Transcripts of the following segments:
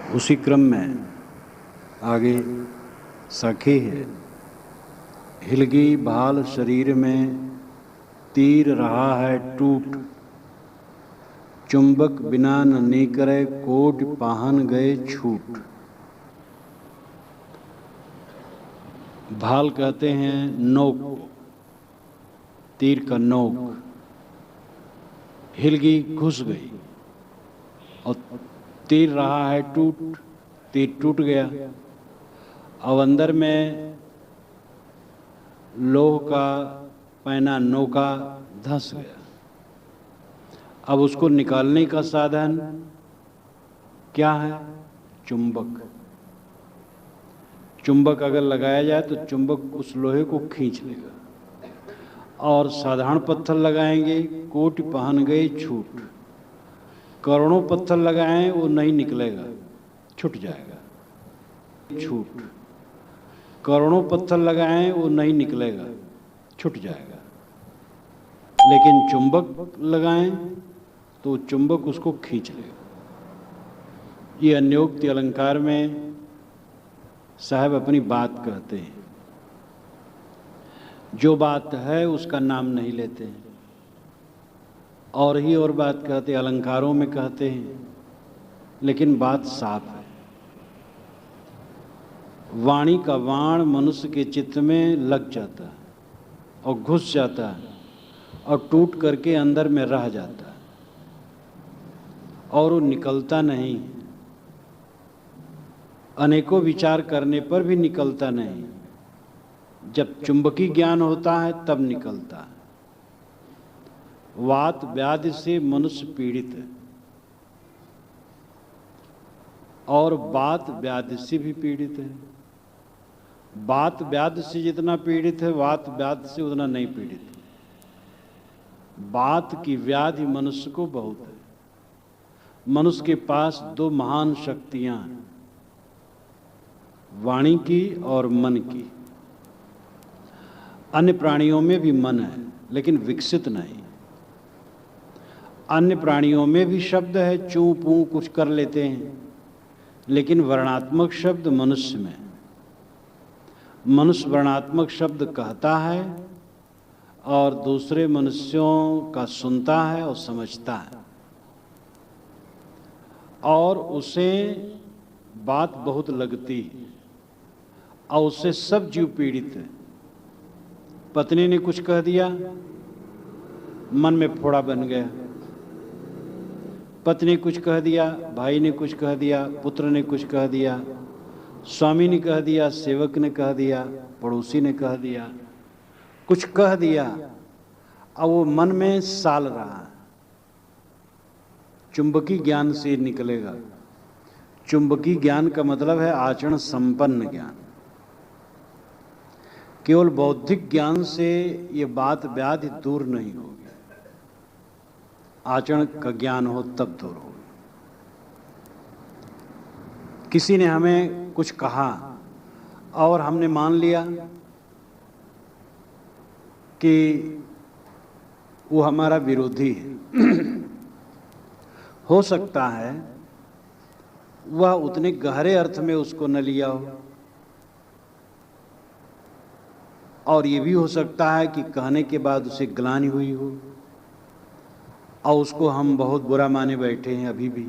उसी क्रम में आगे सखी है। हिलगी भाल शरीर में तीर रहा है टूट, चुंबक बिना न नीकरे कोट पाहन गए छूट। भाल कहते हैं नोक, तीर का नोक। हिलगी घुस गई और तीर रहा है टूट, तीर टूट गया। अब अंदर में लोह का पैना नोका धंस गया। अब उसको निकालने का साधन क्या है? चुंबक। चुंबक अगर लगाया जाए तो चुंबक उस लोहे को खींच लेगा। और साधारण पत्थर लगाएंगे, कोटि पहन गए छूट। करोड़ों पत्थर लगाएं वो नहीं निकलेगा, छूट जाएगा। छूट। करोड़ों पत्थर लगाएं वो नहीं निकलेगा, छूट जाएगा। लेकिन चुंबक लगाएं तो चुंबक उसको खींच लेगा। ये अन्योक्ति अलंकार में साहब अपनी बात कहते हैं। जो बात है उसका नाम नहीं लेते हैं, और ही और बात कहते, अलंकारों में कहते हैं, लेकिन बात साफ है। वाणी का वाण मनुष्य के चित्त में लग जाता है और घुस जाता है और टूट करके अंदर में रह जाता है और वो निकलता नहीं। अनेकों विचार करने पर भी निकलता नहीं। जब चुंबकी ज्ञान होता है तब निकलता है। वात व्याधि से मनुष्य पीड़ित है और बात व्याधि से भी पीड़ित है। बात व्याधि से जितना पीड़ित है, वात व्याधि से उतना नहीं पीड़ित है। बात की व्याधि मनुष्य को बहुत है। मनुष्य के पास दो महान शक्तियां हैं, वाणी की और मन की। अन्य प्राणियों में भी मन है लेकिन विकसित नहीं। अन्य प्राणियों में भी शब्द है, चू पू कुछ कर लेते हैं, लेकिन वर्णात्मक शब्द मनुष्य में। मनुष्य वर्णात्मक शब्द कहता है और दूसरे मनुष्यों का सुनता है और समझता है, और उसे बात बहुत लगती है और उससे सब जीव पीड़ित है। पत्नी ने कुछ कह दिया, मन में फोड़ा बन गया। पत्नी कुछ कह दिया, भाई ने कुछ कह दिया, पुत्र ने कुछ कह दिया, स्वामी ने कह दिया, सेवक ने कह दिया, पड़ोसी ने कह दिया, कुछ कह दिया, अब वो मन में साल रहा है। चुंबकी ज्ञान से निकलेगा। चुंबकी ज्ञान का मतलब है आचरण संपन्न ज्ञान। केवल बौद्धिक ज्ञान से ये बात व्याधि दूर नहीं होगी। आचरण का ज्ञान हो तब दूर होगी। किसी ने हमें कुछ कहा और हमने मान लिया कि वो हमारा विरोधी है। हो सकता है वह उतने गहरे अर्थ में उसको न लिया हो, और ये भी हो सकता है कि कहने के बाद उसे ग्लानि हुई हो और उसको हम बहुत बुरा माने बैठे हैं अभी भी।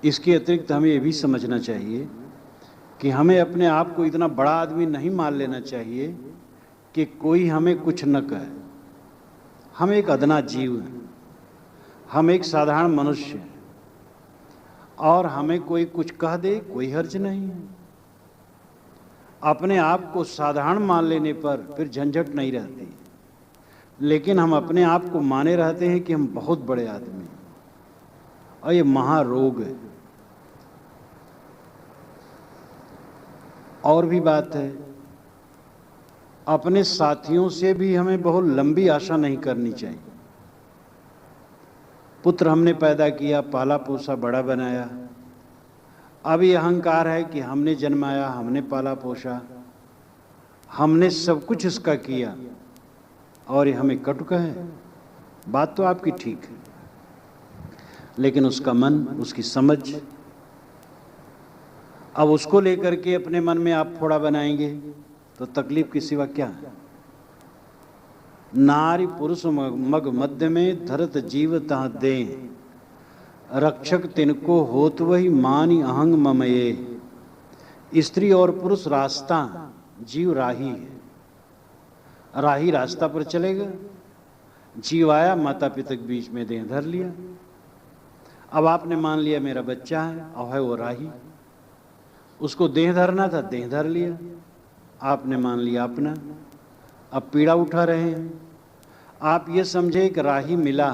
इसके अतिरिक्त हमें ये भी समझना चाहिए कि हमें अपने आप को इतना बड़ा आदमी नहीं मान लेना चाहिए कि कोई हमें कुछ न कहे। हम एक अदना जीव हैं, हम एक साधारण मनुष्य हैं, और हमें कोई कुछ कह दे कोई हर्ज नहीं है। अपने आप को साधारण मान लेने पर फिर झंझट नहीं रहती, लेकिन हम अपने आप को माने रहते हैं कि हम बहुत बड़े आदमी हैं, और ये महारोग है। और भी बात है, अपने साथियों से भी हमें बहुत लंबी आशा नहीं करनी चाहिए। पुत्र हमने पैदा किया, पाला पोसा, बड़ा बनाया, अब ये अहंकार है कि हमने जन्माया, हमने पाला पोसा, हमने सब कुछ इसका किया, और ये हमें कटु कहे। बात तो आपकी ठीक है, लेकिन उसका मन, उसकी समझ, अब उसको लेकर के अपने मन में आप फोड़ा बनाएंगे तो तकलीफ के सिवा क्या है। नारी पुरुष मग मध्य में धरत जीव तह दे, रक्षक तिनको होत वही मानी अहंग ममये। स्त्री और पुरुष रास्ता, जीव राही है। राही रास्ता पर चलेगा, जीव आया माता पिता के बीच में देह धर लिया। अब आपने मान लिया मेरा बच्चा है और है वो राही, उसको देह धरना था, देह धर लिया, आपने मान लिया अपना, अब पीड़ा उठा रहे हैं। आप ये समझे कि राही मिला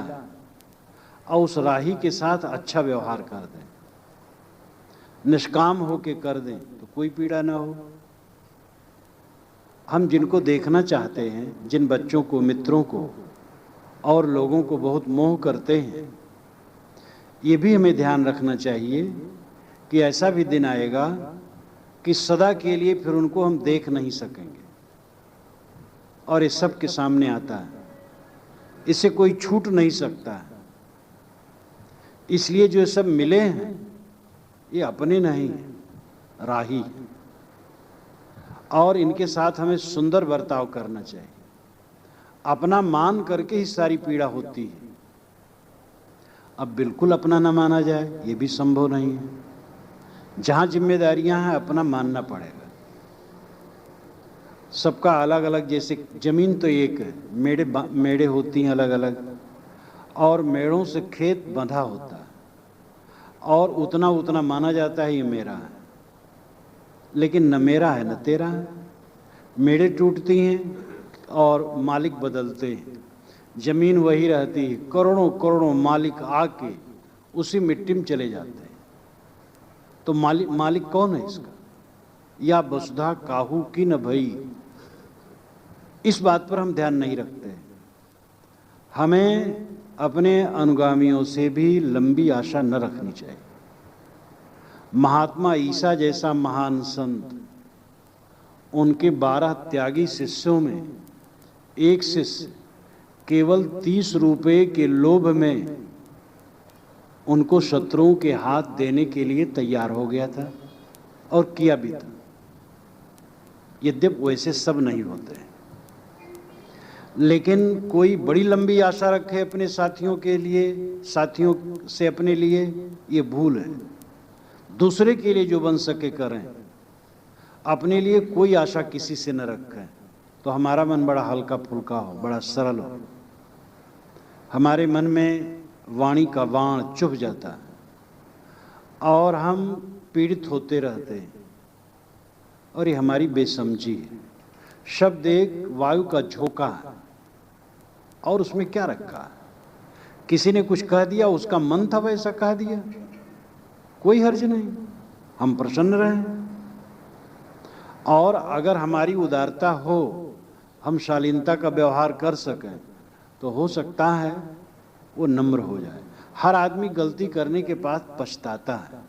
और उस राही के साथ अच्छा व्यवहार कर दें, निष्काम होके कर दें तो कोई पीड़ा ना हो। हम जिनको देखना चाहते हैं, जिन बच्चों को, मित्रों को और लोगों को बहुत मोह करते हैं, ये भी हमें ध्यान रखना चाहिए कि ऐसा भी दिन आएगा कि सदा के लिए फिर उनको हम देख नहीं सकेंगे और ये सब के सामने आता है, इससे कोई छूट नहीं सकता है। इसलिए जो सब मिले हैं ये अपने नहीं हैं, राही हैं, और इनके साथ हमें सुंदर बर्ताव करना चाहिए। अपना मान करके ही सारी पीड़ा होती है। अब बिल्कुल अपना न माना जाए ये भी संभव नहीं है। जहां जिम्मेदारियां हैं अपना मानना पड़ेगा। सबका अलग अलग, जैसे जमीन तो एक है, मेड़े होती हैं अलग अलग, और मेड़ों से खेत बंधा होता है और उतना उतना माना जाता है ये मेरा है, लेकिन न मेरा है न तेरा है। मेड़े टूटती हैं और मालिक बदलते हैं, जमीन वही रहती है, करोड़ों करोड़ों मालिक आके उसी मिट्टी में चले जाते हैं। तो मालिक कौन है इसका? या वसुधा काहू की न भई, इस बात पर हम ध्यान नहीं रखते। हमें अपने अनुगामियों से भी लंबी आशा न रखनी चाहिए। महात्मा ईसा जैसा महान संत, उनके 12 त्यागी शिष्यों में एक शिष्य केवल 30 रुपए के लोभ में उनको शत्रुओं के हाथ देने के लिए तैयार हो गया था और किया भी था। यद्यपि वैसे सब नहीं होते हैं, लेकिन कोई बड़ी लंबी आशा रखे अपने साथियों के लिए, साथियों से अपने लिए, ये भूल है। दूसरे के लिए जो बन सके करें, अपने लिए कोई आशा किसी से न रखें, तो हमारा मन बड़ा हल्का फुल्का हो, बड़ा सरल हो। हमारे मन में वाणी का बाण चुभ जाता है और हम पीड़ित होते रहते हैं, और ये हमारी बेसमझी है। शब्द एक वायु का झोंका है और उसमें क्या रखा है? किसी ने कुछ कह दिया, उसका मन था वैसा कह दिया, कोई हर्ज नहीं, हम प्रसन्न रहें। और अगर हमारी उदारता हो, हम शालीनता का व्यवहार कर सकें, तो हो सकता है वो नम्र हो जाए। हर आदमी गलती करने के बाद पछताता है,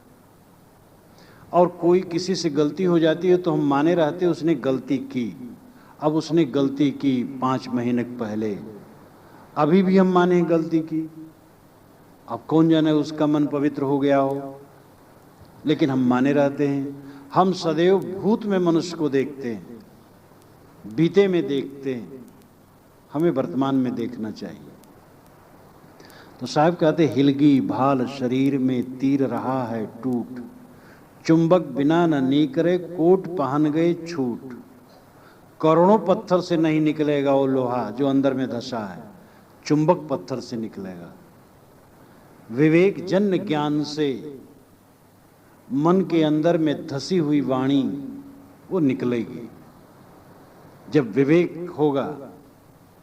और कोई किसी से गलती हो जाती है तो हम माने रहते उसने गलती की। अब उसने गलती की 5 महीने पहले, अभी भी हम माने गलती की। अब कौन जाने उसका मन पवित्र हो गया हो, लेकिन हम माने रहते हैं। हम सदैव भूत में मनुष्य को देखते हैं, बीते में देखते हैं, हमें वर्तमान में देखना चाहिए। तो साहब कहते, हिलगी भाल शरीर में तीर रहा है टूट, चुंबक बिना न निकरे कोट पहन गए छूट। करोड़ों पत्थर से नहीं निकलेगा वो लोहा जो अंदर में धसा है, चुंबक पत्थर से निकलेगा। विवेक जन्य ज्ञान से मन के अंदर में धसी हुई वाणी वो निकलेगी। जब विवेक होगा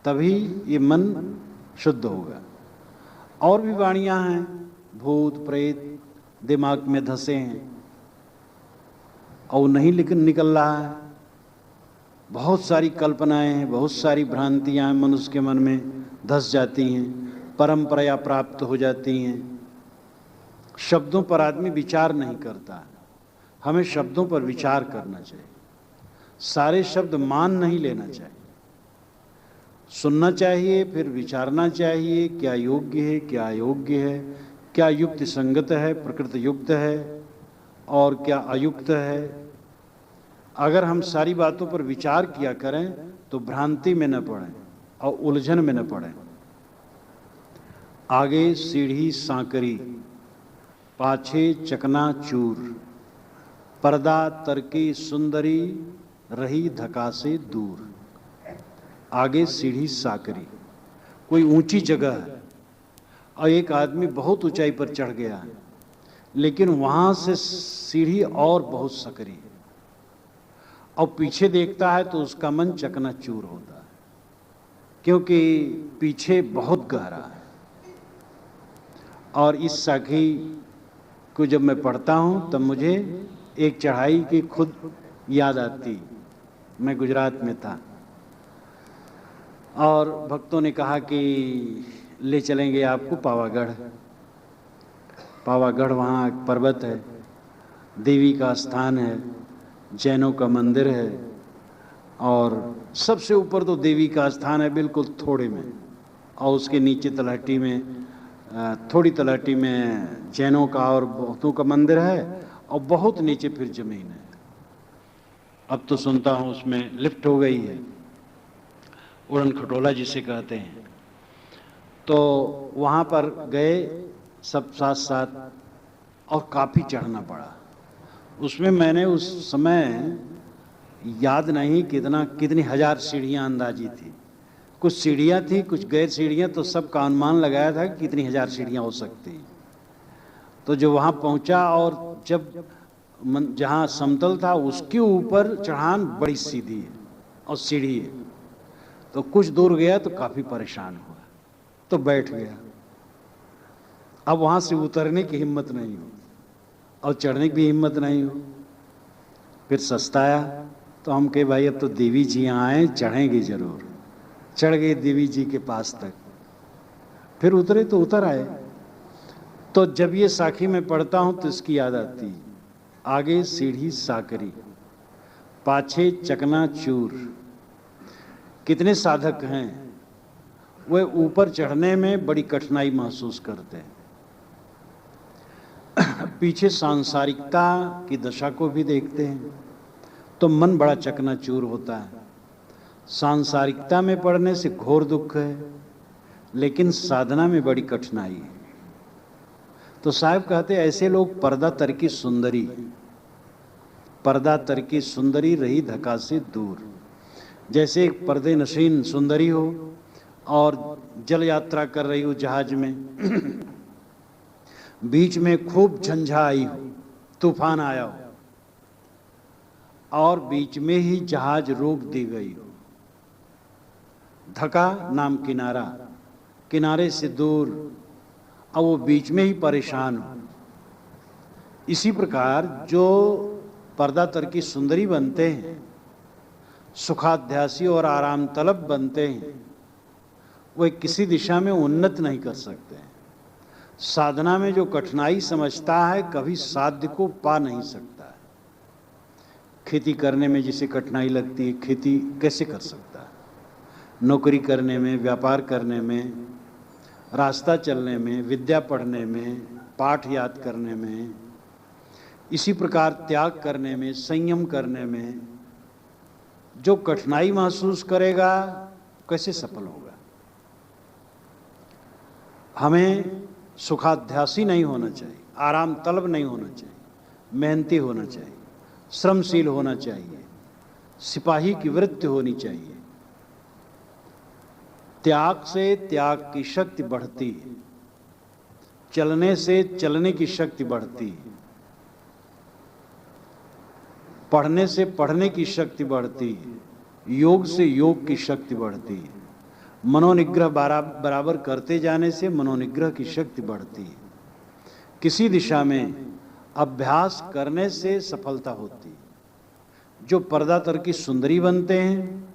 तभी ये मन शुद्ध होगा। और भी वाणियां हैं, भूत प्रेत दिमाग में धसे हैं और नहीं निकल रहा है। बहुत सारी कल्पनाएं हैं, बहुत सारी भ्रांतियां मनुष्य के मन में धस जाती हैं, परंपरा प्राप्त हो जाती हैं। शब्दों पर आदमी विचार नहीं करता। हमें शब्दों पर विचार करना चाहिए। सारे शब्द मान नहीं लेना चाहिए, सुनना चाहिए, फिर विचारना चाहिए क्या योग्य है क्या अयोग्य है, क्या युक्ति संगत है, प्रकृति युक्त है और क्या अयुक्त है। अगर हम सारी बातों पर विचार किया करें तो भ्रांति में न पड़ें और उलझन में न पड़ें। आगे सीढ़ी सांकरी, पाछे चकना चूर, पर्दा तरकी सुंदरी, रही धका से दूर। आगे सीढ़ी सांकरी, कोई ऊंची जगह है और एक आदमी बहुत ऊंचाई पर चढ़ गया है, लेकिन वहां से सीढ़ी और बहुत सकरी है और पीछे देखता है तो उसका मन चकनाचूर होता है, क्योंकि पीछे बहुत गहरा है। और इस साखी को जब मैं पढ़ता हूँ तब मुझे एक चढ़ाई की खुद याद आती। मैं गुजरात में था और भक्तों ने कहा कि ले चलेंगे आपको पावागढ़। पावागढ़ वहाँ एक पर्वत है, देवी का स्थान है, जैनों का मंदिर है और सबसे ऊपर तो देवी का स्थान है बिल्कुल थोड़े में, और उसके नीचे तलहटी में, थोड़ी तलहटी में जैनों का और बहुतों का मंदिर है और बहुत नीचे फिर जमीन है। अब तो सुनता हूँ उसमें लिफ्ट हो गई है, उड़न खटोला जिसे कहते हैं। तो वहाँ पर गए सब साथ साथ और काफ़ी चढ़ना पड़ा। उसमें मैंने उस समय याद नहीं कितनी हजार सीढ़ियाँ अंदाजी थी। कुछ सीढ़ियाँ थी, कुछ गैर सीढ़ियाँ, तो सबका अनुमान लगाया था कि कितनी हजार सीढ़ियाँ हो सकती। तो जो वहाँ पहुँचा और जब जहाँ समतल था उसके ऊपर चढ़ान बड़ी सीधी है और सीढ़ी है, तो कुछ दूर गया तो काफ़ी परेशान हुआ, तो बैठ गया। अब वहाँ से उतरने की हिम्मत नहीं हो और चढ़ने की भी हिम्मत नहीं हो। फिर सस्ताया तो हम कहे भाई अब तो देवी जी यहाँ आए, चढ़ेंगे जरूर। चढ़ गए देवी जी के पास तक, फिर उतरे तो उतर आए। तो जब ये साखी में पढ़ता हूँ तो इसकी याद आती। आगे सीढ़ी साकरी, पाछे चकना चूर। कितने साधक हैं वे ऊपर चढ़ने में बड़ी कठिनाई महसूस करते हैं। पीछे सांसारिकता की दशा को भी देखते हैं तो मन बड़ा चकनाचूर होता है। सांसारिकता में पड़ने से घोर दुख है, लेकिन साधना में बड़ी कठिनाई है। तो साहब कहते ऐसे लोग पर्दा तरकी सुंदरी, पर्दा तरकी सुंदरी रही धका से दूर। जैसे एक पर्दे नशीन सुंदरी हो और जल यात्रा कर रही हो जहाज में, बीच में खूब झंझा आई हो, तूफान आया हो और बीच में ही जहाज रोक दी गई हो। धका नाम किनारा, किनारे से दूर, अब वो बीच में ही परेशान हो। इसी प्रकार जो पर्दा तरकी सुंदरी बनते हैं, सुखाध्यासी और आराम तलब बनते हैं, वे किसी दिशा में उन्नत नहीं कर सकते हैं। साधना में जो कठिनाई समझता है कभी साध्य को पा नहीं सकता है। खेती करने में जिसे कठिनाई लगती है, खेती कैसे कर सकता है? नौकरी करने में, व्यापार करने में, रास्ता चलने में, विद्या पढ़ने में, पाठ याद करने में, इसी प्रकार त्याग करने में, संयम करने में जो कठिनाई महसूस करेगा कैसे सफल होगा? हमें सुखाध्यासी नहीं होना चाहिए, आराम तलब नहीं होना चाहिए, मेहनती होना चाहिए, श्रमशील होना चाहिए, सिपाही की वृत्ति होनी चाहिए। त्याग से त्याग की शक्ति बढ़ती है, चलने से चलने की शक्ति बढ़ती है, पढ़ने से पढ़ने की शक्ति बढ़ती है, योग से योग की शक्ति बढ़ती है, मनोनिग्रह बराबर करते जाने से मनोनिग्रह की शक्ति बढ़ती है। किसी दिशा में अभ्यास करने से सफलता होती है। जो पर्दा तरकी सुंदरी बनते हैं,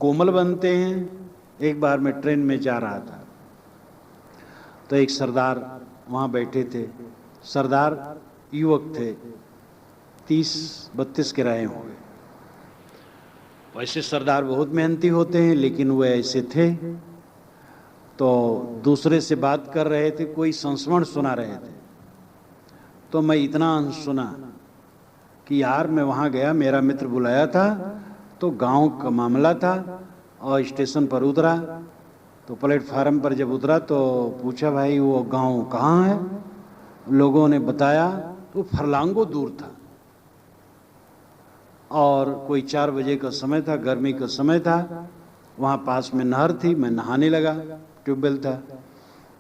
कोमल बनते हैं। एक बार मैं ट्रेन में जा रहा था तो एक सरदार वहाँ बैठे थे। सरदार युवक थे, 30-32 के रहे होंगे। वैसे सरदार बहुत मेहनती होते हैं, लेकिन वो ऐसे थे तो दूसरे से बात कर रहे थे, कोई संस्मरण सुना रहे थे, तो मैं इतना अंश सुना कि यार मैं वहाँ गया, मेरा मित्र बुलाया था, तो गांव का मामला था, और स्टेशन पर उतरा, तो प्लेटफार्म पर जब उतरा तो पूछा भाई वो गांव कहाँ है। लोगों ने बताया तो फरलांगो दूर था, और कोई 4 बजे का समय था, गर्मी का समय था। वहाँ पास में नहर थी, मैं नहाने लगा, ट्यूबवेल था,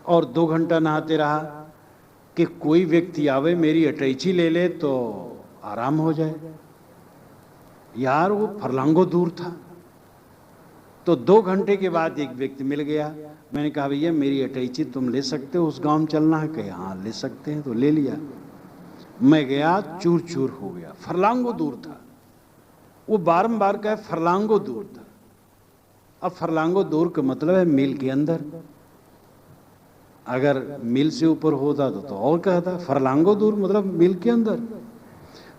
और 2 घंटा नहाते रहा कि कोई व्यक्ति आवे मेरी अटैची ले ले तो आराम हो जाए। यार वो फरलांगो दूर था। तो 2 घंटे के बाद एक व्यक्ति मिल गया। मैंने कहा भैया मेरी अटैची तुम ले सकते हो, उस गांव में चलना है? कहे हाँ ले सकते हैं। तो ले लिया। मैं गया, चूर चूर हो गया, फरलांगो दूर था। वो बारंबार कहे फरलांगो दूर था। अब फरलांगो दूर का मतलब है मील के अंदर। अगर मील से ऊपर होता तो और कहता, फरलांगो दूर मतलब मील के अंदर।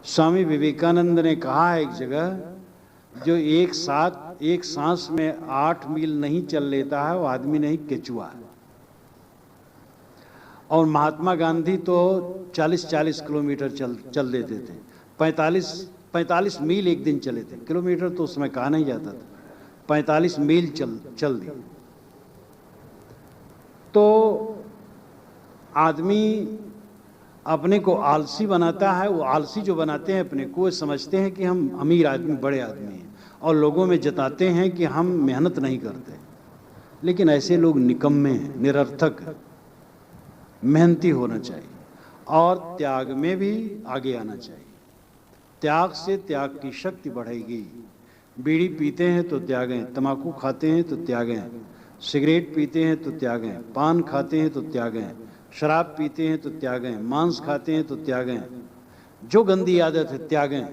स्वामी विवेकानंद ने कहा एक जगह, जो एक सांस में 8 मील नहीं चल लेता है वो आदमी नहीं, केचुआ है। और महात्मा गांधी तो 40-40 किलोमीटर चल देते थे। 45 मील एक दिन चले थे। किलोमीटर तो उसमें कहा नहीं जाता था, 45 मील चल दिए। तो आदमी अपने को आलसी बनाता है। वो आलसी जो बनाते हैं अपने को, समझते हैं कि हम अमीर आदमी, बड़े आदमी हैं, और लोगों में जताते हैं कि हम मेहनत नहीं करते। लेकिन ऐसे लोग निकम्मे हैं, निरर्थक हैं। मेहनती होना चाहिए और त्याग में भी आगे आना चाहिए। त्याग से त्याग की शक्ति बढ़ेगी। बीड़ी पीते हैं तो त्यागें, तंबाकू खाते हैं तो त्यागें, सिगरेट पीते हैं तो त्यागें, पान खाते हैं तो त्यागें, शराब पीते हैं तो त्यागें, मांस खाते हैं तो त्यागें। जो गंदी आदत है त्यागें।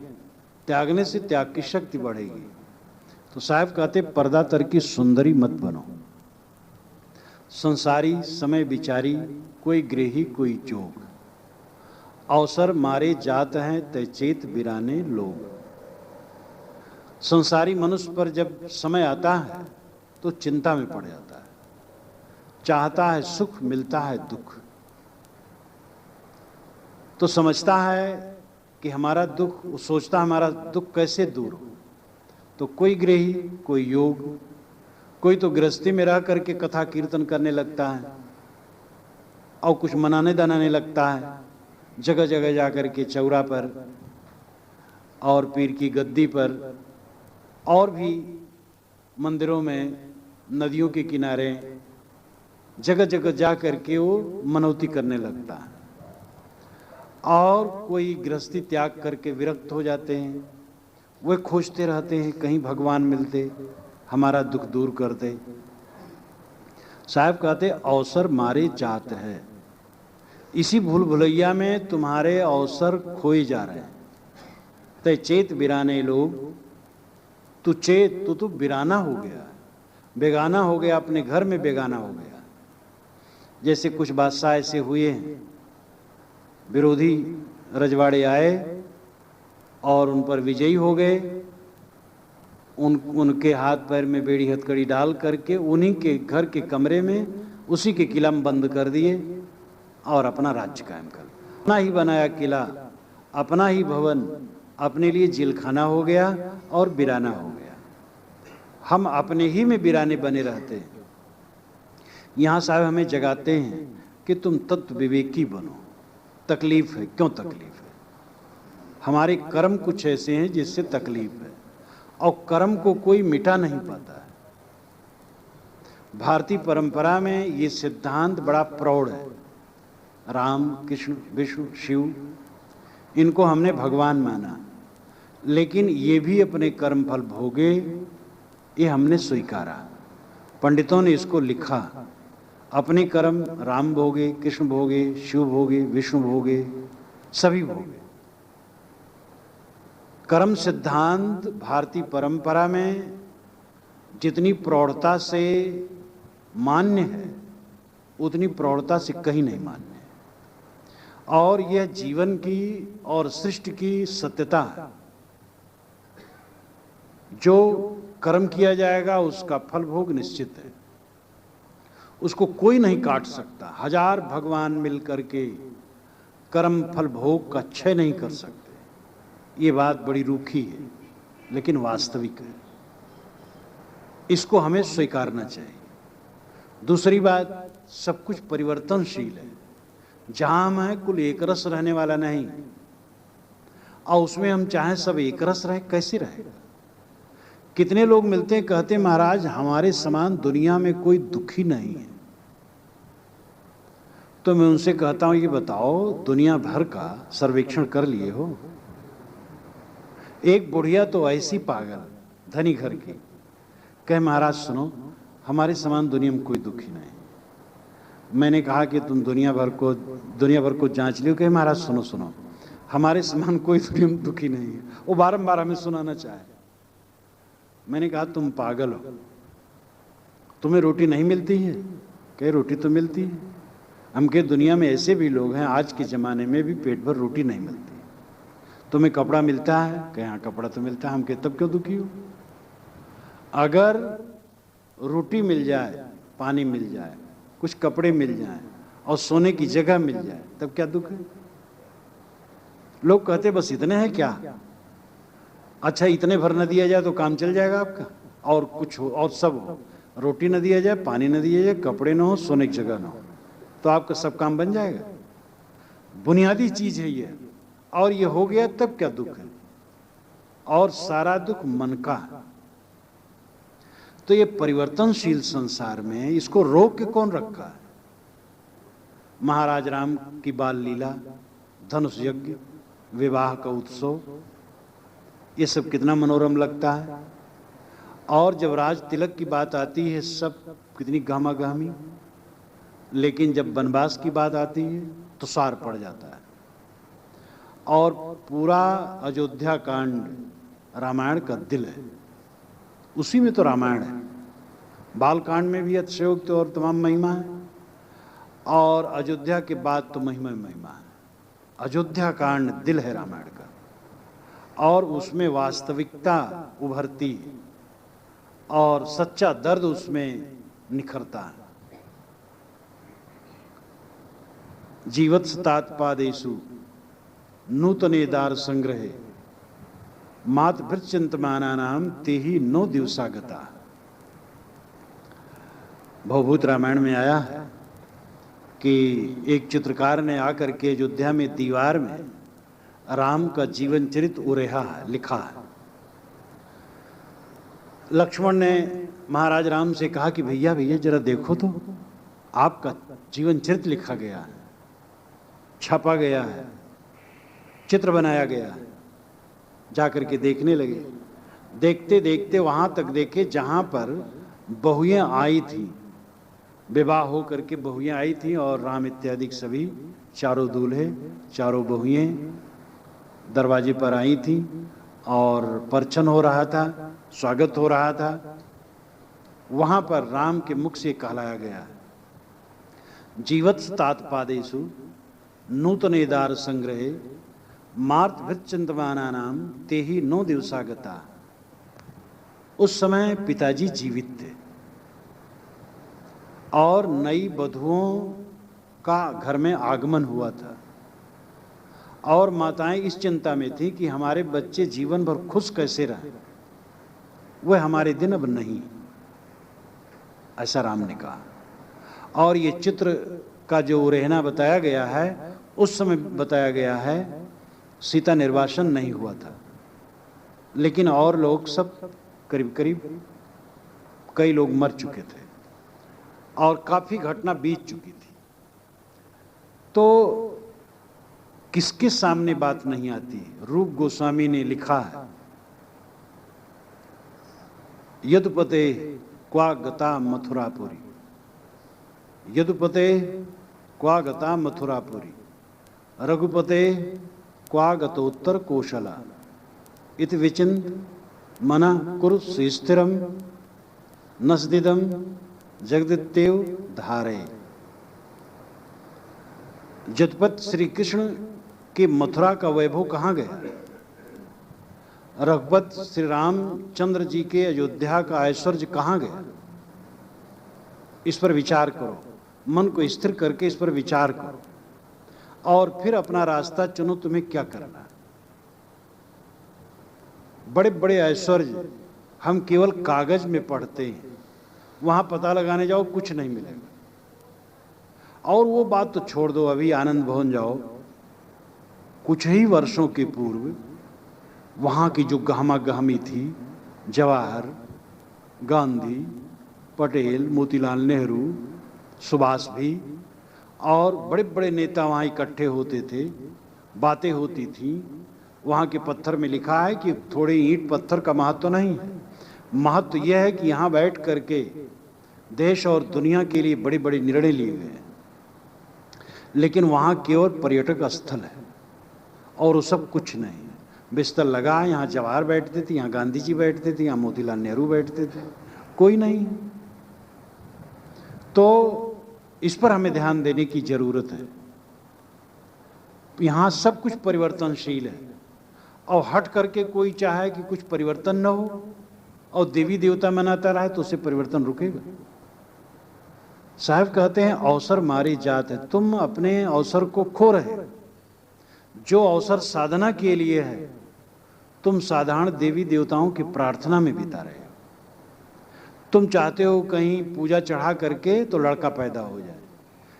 त्यागने से त्याग की शक्ति बढ़ेगी। तो साहब कहते पर्दा तर की सुंदरी मत बनो, संसारी समय विचारी, कोई गृही कोई जोग, अवसर मारे जात हैं तय चेत बिराने लोग। संसारी मनुष्य पर जब समय आता है तो चिंता में पड़ जाता है, चाहता है सुख, मिलता है दुख। तो समझता है कि हमारा दुख, सोचता हमारा दुख कैसे दूर हो। तो कोई गृही कोई योग, कोई तो गृहस्थी में रह करके कथा कीर्तन करने लगता है और कुछ मनाने दनाने लगता है, जगह जगह जाकर के चौरा पर और पीर की गद्दी पर और भी मंदिरों में, नदियों के किनारे, जगह जगह जा करके वो मनौती करने लगता है। और कोई गृहस्थी त्याग करके विरक्त हो जाते हैं। वे खोजते रहते हैं कहीं भगवान मिलते, हमारा दुख दूर करते। साहब कहते अवसर मारे जात है। इसी भूल भुलैया में तुम्हारे अवसर खोए जा रहे हैं। तय चेत बिराने लोग, तू चेत, तू बिराना हो गया, बेगाना हो गया, अपने घर में बेगाना हो गया। जैसे कुछ बादशाह ऐसे हुए हैं, विरोधी रजवाड़े आए और उन पर विजयी हो गए। उनके हाथ पैर में बेड़ी हथकड़ी डाल करके उन्हीं के घर के कमरे में, उसी के किला में बंद कर दिए और अपना राज्य कायम कर लिया। अपना ही बनाया किला, अपना ही भवन, अपने लिए जेलखाना हो गया और बिराना हो गया। हम अपने ही में बिराने बने रहते हैं। यहाँ साहब हमें जगाते हैं कि तुम तत्व विवेकी बनो। तकलीफ है, क्यों तकलीफ है? हमारे कर्म कुछ ऐसे हैं जिससे तकलीफ है, और कर्म को कोई मिटा नहीं पाता है। भारतीय परंपरा में ये सिद्धांत बड़ा प्रौढ़ है। राम, कृष्ण, विष्णु, शिव, इनको हमने भगवान माना, लेकिन ये भी अपने कर्म फल भोगे, ये हमने स्वीकारा। पंडितों ने इसको लिखा, अपने कर्म राम भोगे, कृष्ण भोगे, शिव भोगे, विष्णु भोगे, सभी भोगे। कर्म सिद्धांत भारतीय परंपरा में जितनी प्रौढ़ता से मान्य है, उतनी प्रौढ़ता से कहीं नहीं मान्य है। और यह जीवन की और सृष्टि की सत्यता है। जो कर्म किया जाएगा उसका फल भोग निश्चित है। उसको कोई नहीं काट सकता। हजार भगवान मिलकर के कर्म फल भोग का क्षय नहीं कर सकते। ये बात बड़ी रूखी है लेकिन वास्तविक है, इसको हमें स्वीकारना चाहिए। दूसरी बात, सब कुछ परिवर्तनशील है। जहां हम हैं कुल एक रस रहने वाला नहीं, और उसमें हम चाहें सब एक रस रहे, कैसे रहेगा? कितने लोग मिलते हैं, कहते महाराज हमारे समान दुनिया में कोई दुखी नहीं है। तो मैं उनसे कहता हूं ये बताओ दुनिया भर का सर्वेक्षण कर लिए हो? एक बुढ़िया तो ऐसी पागल धनी घर की कहे महाराज सुनो हमारे समान दुनिया में कोई दुखी नहीं। मैंने कहा कि तुम दुनिया भर को जांच लियो। कहे महाराज सुनो सुनो हमारे समान कोई दुनिया में दुखी नहीं है। वो बारंबार हमें सुनाना चाहे। मैंने कहा तुम पागल हो, तुम्हें रोटी नहीं मिलती है? कहे रोटी तो मिलती है। हम कहे दुनिया में ऐसे भी लोग हैं आज के ज़माने में भी पेट भर रोटी नहीं मिलती। तुम्हें कपड़ा मिलता है? कहे हाँ कपड़ा तो मिलता है। हम कहे तब क्यों दुखी हो? अगर रोटी मिल जाए, पानी मिल जाए, कुछ कपड़े मिल जाए और सोने की जगह मिल जाए तब क्या दुख है? लोग कहते बस इतने हैं क्या? अच्छा इतने भर न दिया जाए तो काम चल जाएगा आपका? और कुछ हो और सब हो, रोटी न दिया जाए, पानी न दिया जाए, कपड़े न हो, सोने की जगह न हो, तो आपका सब काम बन जाएगा? बुनियादी चीज है ये, और ये हो गया तब क्या दुख है? और सारा दुख मन का है। तो ये परिवर्तनशील संसार में इसको रोक के कौन रखा है? महाराज राम की बाल लीला, धनुष यज्ञ, विवाह का उत्सव, ये सब कितना मनोरम लगता है। और जब राज तिलक की बात आती है सब कितनी गहमा गहमी, लेकिन जब वनवास की बात आती है तो सार पड़ जाता है। और पूरा अयोध्या कांड रामायण का दिल है, उसी में तो रामायण है। बाल कांड में भी अतिशयोक्त और तमाम महिमा है, और अयोध्या के बाद तो महिमा महिमा है। अयोध्या कांड दिल है रामायण का, और उसमें वास्तविकता उभरती है और सच्चा दर्द उसमें निखरता है। जीवत्स तात्पादेषु नूतनेदार संग्रहे मातभृचिंतमानानाम तेहि नो दिवसागता। भवभूत रामायण में आया है कि एक चित्रकार ने आकर के अयोध्या में दीवार में राम का जीवन चरित्र उरेहा है, लिखा है। लक्ष्मण ने महाराज राम से कहा कि भैया भैया जरा देखो तो, आपका जीवन चरित्र लिखा गया है, छापा गया है, चित्र बनाया गया है। जाकर के देखने लगे। देखते देखते वहां तक देखे जहां पर बहुएं आई थी, विवाह हो करके बहुएं आई थी, और राम इत्यादि सभी चारों दूल्हे चारों बहुएं दरवाजे पर आई थी, और परछन हो रहा था, स्वागत हो रहा था। वहां पर राम के मुख से कहलाया गया, जीवत्स तात्पादेषु नूतनेदार संग्रहे मार्तभृच्चिंतमानानाम तेहि नो दिवसागता। उस समय पिताजी जीवित थे और नई वधुओं का घर में आगमन हुआ था, और माताएं इस चिंता में थी कि हमारे बच्चे जीवन भर खुश कैसे रहें, वह हमारे दिन अब नहीं, ऐसा राम ने कहा। और ये चित्र का जो रहना बताया गया है, उस समय बताया गया है सीता निर्वासन नहीं हुआ था, लेकिन और लोग सब करीब करीब कई लोग मर चुके थे और काफी घटना बीत चुकी थी। तो किसके सामने बात नहीं आती? रूप गोस्वामी ने लिखा है, यदुपते क्वा गता मथुरापुरी, यदुपते क्वा गता मथुरापुरी, रघुपते क्वा गतोत्तर कौशला, इति विचिंत मना कुरु स्थिरम नसदिदम जगदित्येव धारे। जगपत श्री कृष्ण के मथुरा का वैभव कहाँ गया? रघुपत श्री रामचंद्र जी के अयोध्या का ऐश्वर्य कहाँ गया? इस पर विचार करो, मन को स्थिर करके इस पर विचार करो और फिर अपना रास्ता चुनो, तुम्हें क्या करना है। बड़े बड़े ऐश्वर्य हम केवल कागज में पढ़ते हैं, वहां पता लगाने जाओ कुछ नहीं मिलेगा। और वो बात तो छोड़ दो, अभी आनंद भवन जाओ, कुछ ही वर्षों के पूर्व वहां की जो गहमा गहमी थी, जवाहर, गांधी, पटेल, मोतीलाल नेहरू, सुभाष भी और बड़े बड़े नेता वहाँ इकट्ठे होते थे, बातें होती थी। वहाँ के पत्थर में लिखा है कि थोड़े ईंट पत्थर का महत्व नहीं है, महत्व यह है कि यहाँ बैठ करके देश और दुनिया के लिए बड़े बड़े निर्णय लिए गए। लेकिन वहाँ केवल पर्यटक स्थल है और वो सब कुछ नहीं है। बिस्तर लगा, यहाँ जवाहर बैठते थे, यहाँ गांधी जी बैठते थे, यहाँ मोतीलाल नेहरू बैठते थे, कोई नहीं। तो इस पर हमें ध्यान देने की जरूरत है। यहाँ सब कुछ परिवर्तनशील है और हट करके कोई चाहे कि कुछ परिवर्तन न हो और देवी देवता मनाता रहे तो उससे परिवर्तन रुकेगा। साहब कहते हैं अवसर मारी जात है, तुम अपने अवसर को खो रहे। जो अवसर साधना के लिए है तुम साधारण देवी देवताओं की प्रार्थना में बिता रहे हो। तुम चाहते हो कहीं पूजा चढ़ा करके तो लड़का पैदा हो जाए,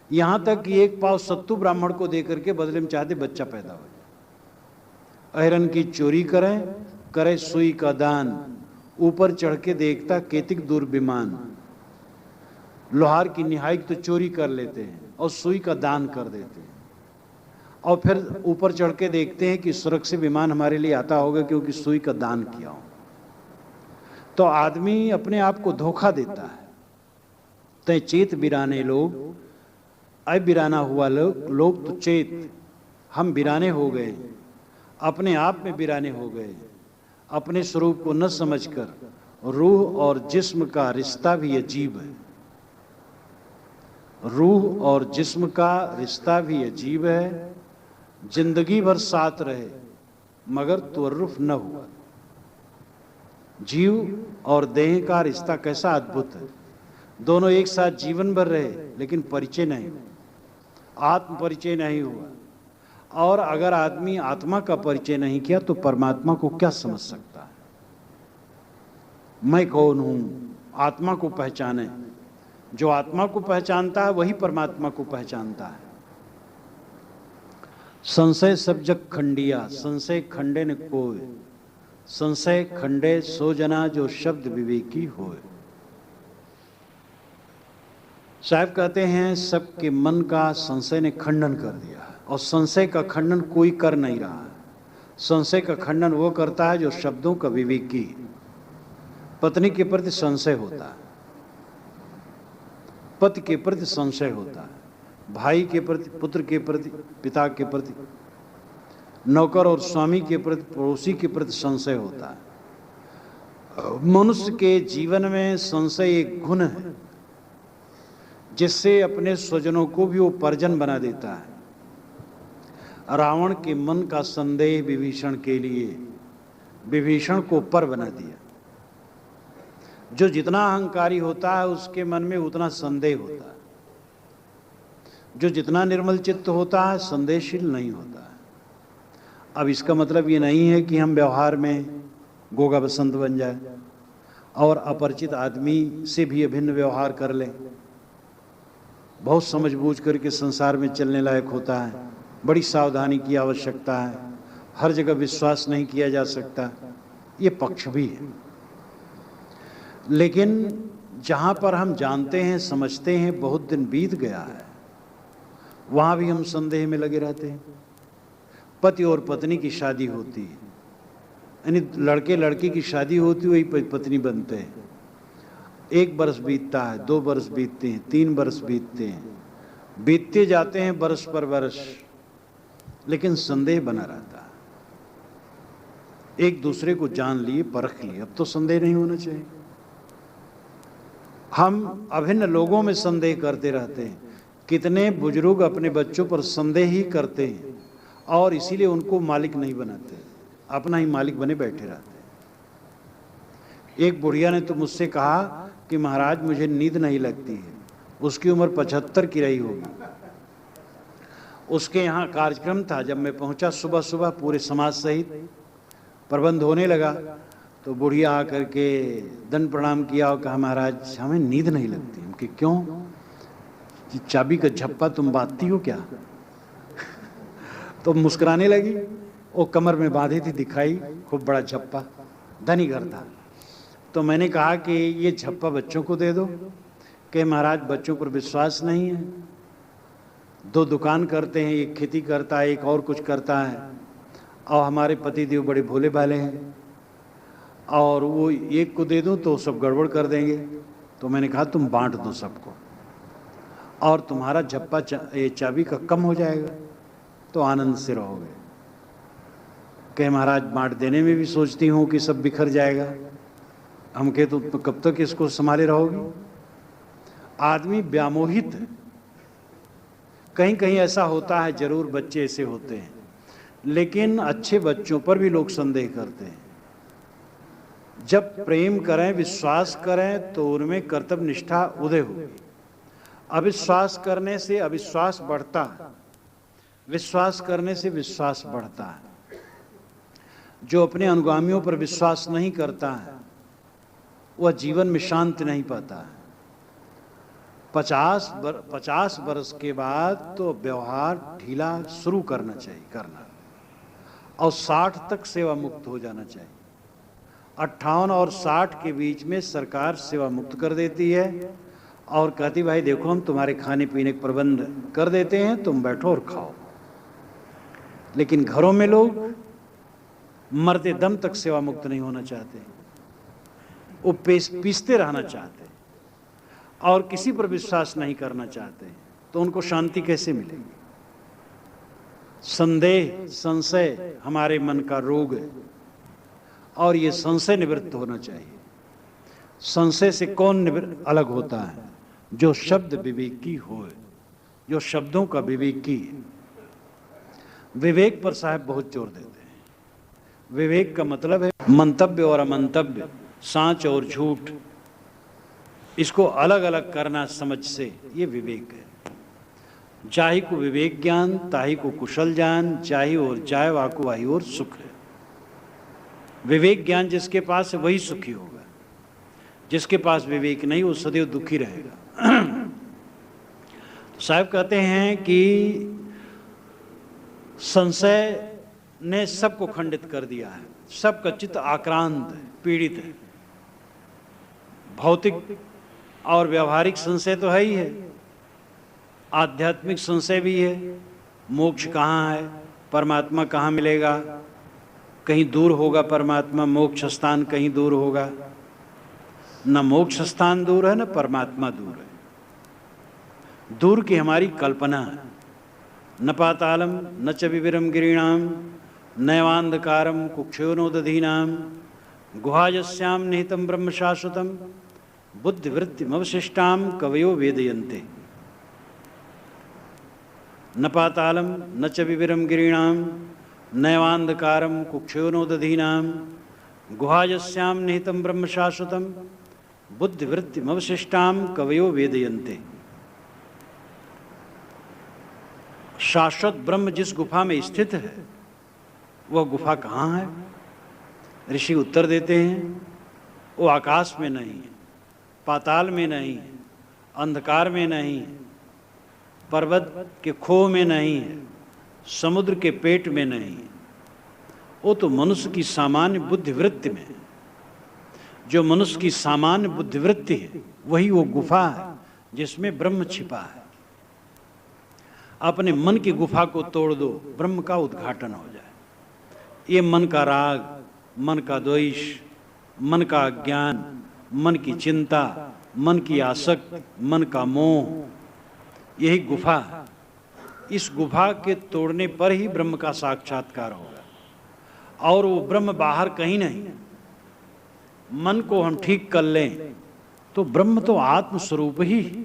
यहां तक कि एक पाव सत्तू ब्राह्मण को दे करके बदले में चाहते बच्चा पैदा हो जाए। अहिरन की चोरी करें, करे सुई का दान, ऊपर चढ़ के देखता केतिक दूर विमान। लोहार की निहाई तो चोरी कर लेते हैं और सुई का दान कर देते हैं और फिर ऊपर चढ़ के देखते हैं कि सुरक्षित विमान हमारे लिए आता होगा क्योंकि सुई का दान किया हो। तो आदमी अपने आप को धोखा देता है। तय चेत बिराने लोग, अय बिराना हुआ लोग तो चेत, हम बिराने हो गए, अपने आप में बिराने हो गए, अपने स्वरूप को न समझकर। रूह और जिस्म का रिश्ता भी अजीब है, रूह और जिस्म का रिश्ता भी अजीब है। जिंदगी भर साथ रहे मगर तवर्रुफ न हुआ। जीव और देह का रिश्ता कैसा अद्भुत है, दोनों एक साथ जीवन भर रहे लेकिन परिचय नहीं हुआ, आत्म परिचय नहीं हुआ। और अगर आदमी आत्मा का परिचय नहीं किया तो परमात्मा को क्या समझ सकता है। मैं कौन हूं, आत्मा को पहचाने। जो आत्मा को पहचानता है वही परमात्मा को पहचानता है। संशय सब जग खंडिया, संशय खंडे न कोय, संशय खंडे सो जना जो शब्द विवेकी होए। साहब कहते हैं सबके मन का संशय ने खंडन कर दिया और संशय का खंडन कोई कर नहीं रहा। संशय का खंडन वो करता है जो शब्दों का विवेकी। पत्नी के प्रति संशय होता है, पति के प्रति संशय होता है, भाई के प्रति, पुत्र के प्रति, पिता के प्रति, नौकर और स्वामी के प्रति, पड़ोसी के प्रति संशय होता है। मनुष्य के जीवन में संशय एक गुण है जिससे अपने स्वजनों को भी वो परिजन बना देता है। रावण के मन का संदेह विभीषण के लिए विभीषण को पर बना दिया। जो जितना अहंकारी होता है उसके मन में उतना संदेह होता है, जो जितना निर्मल चित्त होता है संदेहशील नहीं होता है। अब इसका मतलब ये नहीं है कि हम व्यवहार में गोगा बसंत बन जाए और अपरिचित आदमी से भी अभिन्न व्यवहार कर लें। बहुत समझ बूझ करके संसार में चलने लायक होता है, बड़ी सावधानी की आवश्यकता है, हर जगह विश्वास नहीं किया जा सकता, ये पक्ष भी है। लेकिन जहाँ पर हम जानते हैं समझते हैं बहुत दिन बीत गया है, वहाँ भी हम संदेह में लगे रहते हैं। पति और पत्नी की शादी होती है, यानी लड़के लड़की की शादी होती वही पत्नी बनते हैं। 1 बरस बीतता है, 2 बरस बीतते हैं, 3 बरस बीतते हैं, बीतते जाते हैं बरस पर बरस, लेकिन संदेह बना रहता है। एक दूसरे को जान लिए, परख लिए, अब तो संदेह नहीं होना चाहिए। हम अभिन्न लोगों में संदेह करते रहते हैं। कितने बुजुर्ग अपने बच्चों पर संदेह ही करते हैं और इसीलिए उनको मालिक नहीं बनाते, अपना ही मालिक बने बैठे रहते हैं। एक बुढ़िया ने तो मुझसे कहा कि महाराज मुझे नींद नहीं लगती है, उसकी उम्र 75 की रही होगी। उसके यहाँ कार्यक्रम था, जब मैं पहुंचा सुबह सुबह पूरे समाज सहित प्रबंध होने लगा, तो बुढ़िया आकर के दंड प्रणाम किया और कहा महाराज हमें नींद नहीं लगती। हम कि क्यों? चाबी का झप्पा तुम बांधती हो क्या? तो मुस्कुराने लगी। वो कमर में बांधी थी, दिखाई खूब बड़ा झप्पा, धनी घर था। तो मैंने कहा कि ये झप्पा बच्चों को दे दो। कि महाराज बच्चों पर विश्वास नहीं है, 2 दुकान करते हैं, एक खेती करता है, एक और कुछ करता है, और हमारे पतिदेव बड़े भोले भाले हैं, और वो एक को दे दूं तो सब गड़बड़ कर देंगे। तो मैंने कहा तुम बांट दो सबको, और तुम्हारा झप्पा ये चाबी का कम हो जाएगा, तो आनंद से रहोगे। कहे महाराज बांट देने में भी सोचती हूँ कि सब बिखर जाएगा। हम कहे तो कब तक इसको संभाले रहोगी? आदमी व्यामोहित है। कहीं कहीं ऐसा होता है, जरूर बच्चे ऐसे होते हैं, लेकिन अच्छे बच्चों पर भी लोग संदेह करते हैं। जब प्रेम करें, विश्वास करें, तो उनमें कर्तव्य निष्ठा उदय होगी। अविश्वास करने से अविश्वास बढ़ता है, विश्वास करने से विश्वास बढ़ता है। जो अपने अनुगामियों पर विश्वास नहीं करता है वह जीवन में शांति नहीं पाता है। 50 वर्ष के बाद तो व्यवहार ढीला शुरू करना चाहिए और 60 तक सेवा मुक्त हो जाना चाहिए। 58 और 60 के बीच में सरकार सेवा मुक्त कर देती है और कहती भाई देखो हम तुम्हारे खाने पीने का प्रबंध कर देते हैं, तुम बैठो और खाओ। लेकिन घरों में लोग मरते दम तक सेवा मुक्त नहीं होना चाहते, वो पीसते रहना चाहते और किसी पर विश्वास नहीं करना चाहते, तो उनको शांति कैसे मिलेगी? संदेह, संशय हमारे मन का रोग है और ये संशय निवृत्त होना चाहिए। संशय से कौन अलग होता है? जो शब्द विवेकी हो, जो शब्दों का विवेकी है। विवेक पर साहब बहुत जोर देते हैं। विवेक का मतलब है मंतव्य और अमंतव्य, सांच और झूठ, इसको अलग अलग करना समझ से, ये विवेक है। जाहि को विवेक ज्ञान ताहि को कुशल जान, जाहि और जाय वाको वाहि और सुख है। विवेक ज्ञान जिसके पास है वही सुखी होगा, जिसके पास विवेक नहीं वो सदैव दुखी रहेगा। साहब कहते हैं कि संशय ने सबको खंडित कर दिया है, सबका चित्त आक्रांत है, पीड़ित है। भौतिक और व्यवहारिक संशय तो है ही है, आध्यात्मिक संशय भी है। मोक्ष कहाँ है, परमात्मा कहाँ मिलेगा, कहीं दूर होगा परमात्मा, मोक्ष स्थान कहीं दूर होगा। न मोक्ष स्थान दूर है न परमात्मा दूर है, दूर की हमारी कल्पना है। न पातालम न च विविरम गिरीणाम नैवांधकारम कुक्षयोनोदधीनाम गुहायस्याम निहितम ब्रह्म शाश्वतम बुद्धिवृत्तिमवशिष्टाम कवयो वेदयन्ते। न पातालम न च विविरम गिरीणाम नैवांधकारम कुक्षयोनोदधीनाम गुहायस्याम निहितम ब्रह्म शाश्वतम बुद्धिवृत्तिमवशिष्टाम कवयो वेदयन्ते। शाश्वत ब्रह्म जिस गुफा में स्थित है वह गुफा कहाँ है? ऋषि उत्तर देते हैं वो आकाश में नहीं है, पाताल में नहीं है, अंधकार में नहीं है, पर्वत के खोह में नहीं है, समुद्र के पेट में नहीं है, वो तो मनुष्य की सामान्य बुद्धिवृत्ति में है। जो मनुष्य की सामान्य बुद्धिवृत्ति है वही वो गुफा है जिसमें ब्रह्म छिपा है। अपने मन की गुफा को तोड़ दो, ब्रह्म का उद्घाटन हो जाए। ये मन का राग, मन का द्वेष, मन का अज्ञान, मन की चिंता, मन की आसक्ति, मन का मोह, यही गुफा है। इस गुफा के तोड़ने पर ही ब्रह्म का साक्षात्कार होगा और वो ब्रह्म बाहर कहीं नहीं। मन को हम ठीक कर लें तो ब्रह्म तो आत्म स्वरूप ही है।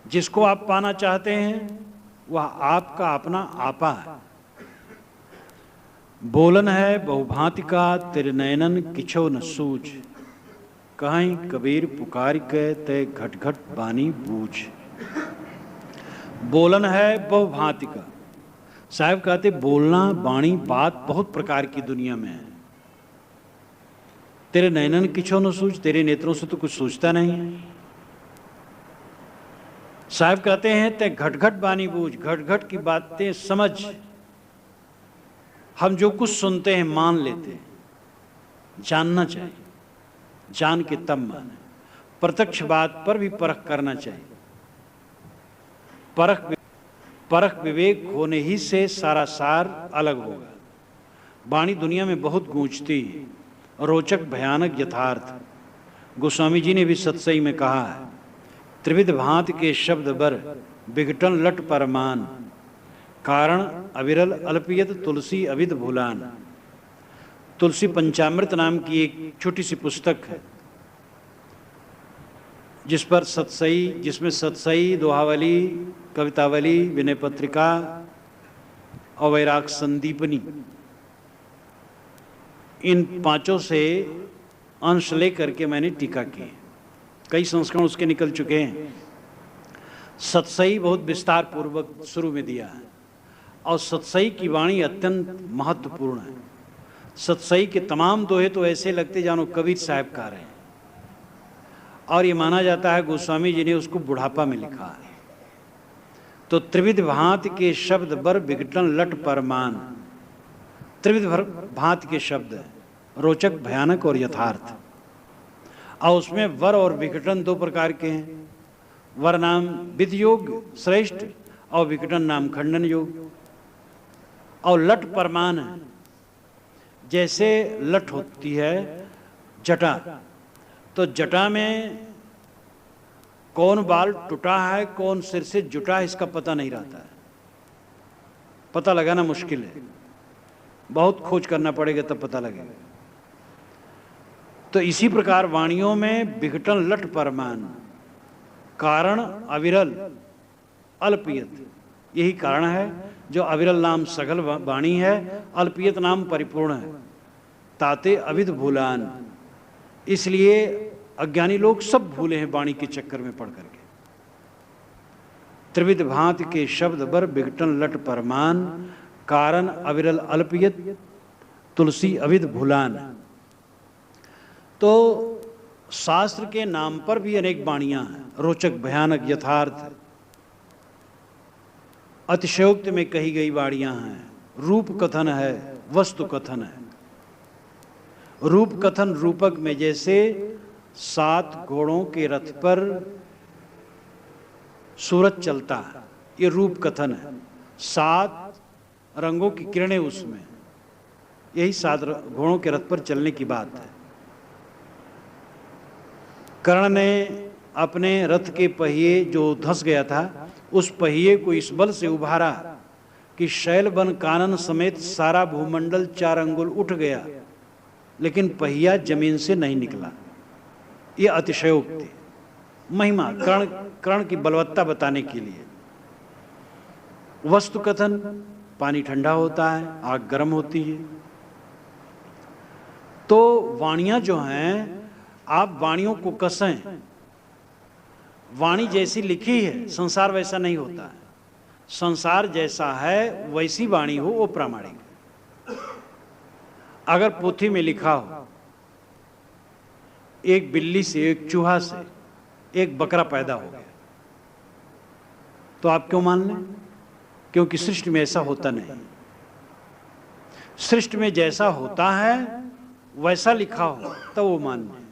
जिसको आप पाना चाहते हैं वह आपका अपना आपा है। बोलन है बहुभांति का तेरे नयनन किछो न सूझ। कहीं कबीर पुकार के ते घट घट बानी बूझ। बोलन है बहु भांति का। साहब कहते बोलना बाणी बात बहुत प्रकार की दुनिया में है। तेरे नैनन किछो न सूझ, तेरे नेत्रों से तो कुछ सूझता नहीं। साहब कहते हैं ते घट घट बानी बूझ, घट घट की बातें समझ। हम जो कुछ सुनते हैं मान लेते हैं, जानना चाहिए, जान के तब माने। प्रत्यक्ष बात पर भी परख करना चाहिए। परख विवेक होने ही से सारा सार अलग होगा। वाणी दुनिया में बहुत गूंजती है, रोचक भयानक यथार्थ। गोस्वामी जी ने भी सत्सई में कहा है, त्रिविध भांति के शब्द बर विघटन लट परमान, कारण अविरल अल्पियत तुलसी अविद भूलान। तुलसी पंचामृत नाम की एक छोटी सी पुस्तक है जिसमें सत्सई, दोहावली, कवितावली, विनय पत्रिका और वैराग संदीपनी, इन पांचों से अंश लेकर के मैंने टीका की। कई संस्करण उसके निकल चुके हैं। सत्सई बहुत विस्तार पूर्वक शुरू में दिया है और सत्सई की वाणी अत्यंत महत्वपूर्ण है। सत्सई के तमाम दोहे तो ऐसे लगते जानो कबीर साहब का रहे हैं, और ये माना जाता है गोस्वामी जी ने उसको बुढ़ापा में लिखा है। तो त्रिविध भांति के शब्द बर विघटन लट परमान, त्रिविध भांति के शब्द है, रोचक भयानक और यथार्थ। और उसमें वर और विघटन दो प्रकार के हैं। वर नाम विध योग श्रेष्ठ और विघटन नाम खंडन योग। और लट परमान है, जैसे लट होती है जटा, तो जटा में कौन बाल टूटा है कौन सिर से जुटा है इसका पता नहीं रहता है। पता लगाना मुश्किल है, बहुत खोज करना पड़ेगा तब पता लगेगा। तो इसी प्रकार वाणियों में विघटन लट परमान, कारण अविरल अल्पियत, यही कारण है जो अविरल नाम सघल वाणी है, अल्पियत नाम परिपूर्ण है। ताते अविध भूलान, इसलिए अज्ञानी लोग सब भूले हैं वाणी के चक्कर में पड़ करके। त्रिविध भांति के शब्द बर विघटन लट परमान, कारण अविरल अल्पियत तुलसी अविध भूलान। तो शास्त्र के नाम पर भी अनेक वाणियां हैं, रोचक भयानक यथार्थ, अतिशयोक्ति में कही गई वाणियां हैं। रूप कथन है, वस्तु कथन है। रूप कथन रूपक में जैसे 7 घोड़ों के रथ पर सूरज चलता है, ये रूप कथन है। 7 रंगों की किरणें उसमें, यही 7 घोड़ों के रथ पर चलने की बात है। कर्ण ने अपने रथ के पहिए जो धंस गया था, उस पहिए को इस बल से उभारा कि शैल बन कानन समेत सारा भूमंडल 4 अंगुल उठ गया, लेकिन पहिया जमीन से नहीं निकला। ये अतिशयोक्ति, महिमा, कर्ण की बलवत्ता बताने के लिए। वस्तु कथन, पानी ठंडा होता है, आग गर्म होती है। तो वाणियां जो हैं, आप वाणियों को कसें। वाणी जैसी लिखी है, संसार वैसा नहीं होता है। संसार जैसा है वैसी वाणी हो वो प्रामाणिक है। अगर पोथी में लिखा हो एक बिल्ली से, एक चूहा से एक बकरा पैदा हो गया, तो आप क्यों मान लें? क्योंकि सृष्टि में ऐसा होता नहीं। सृष्टि में जैसा होता है वैसा लिखा हो तो वो मान लें।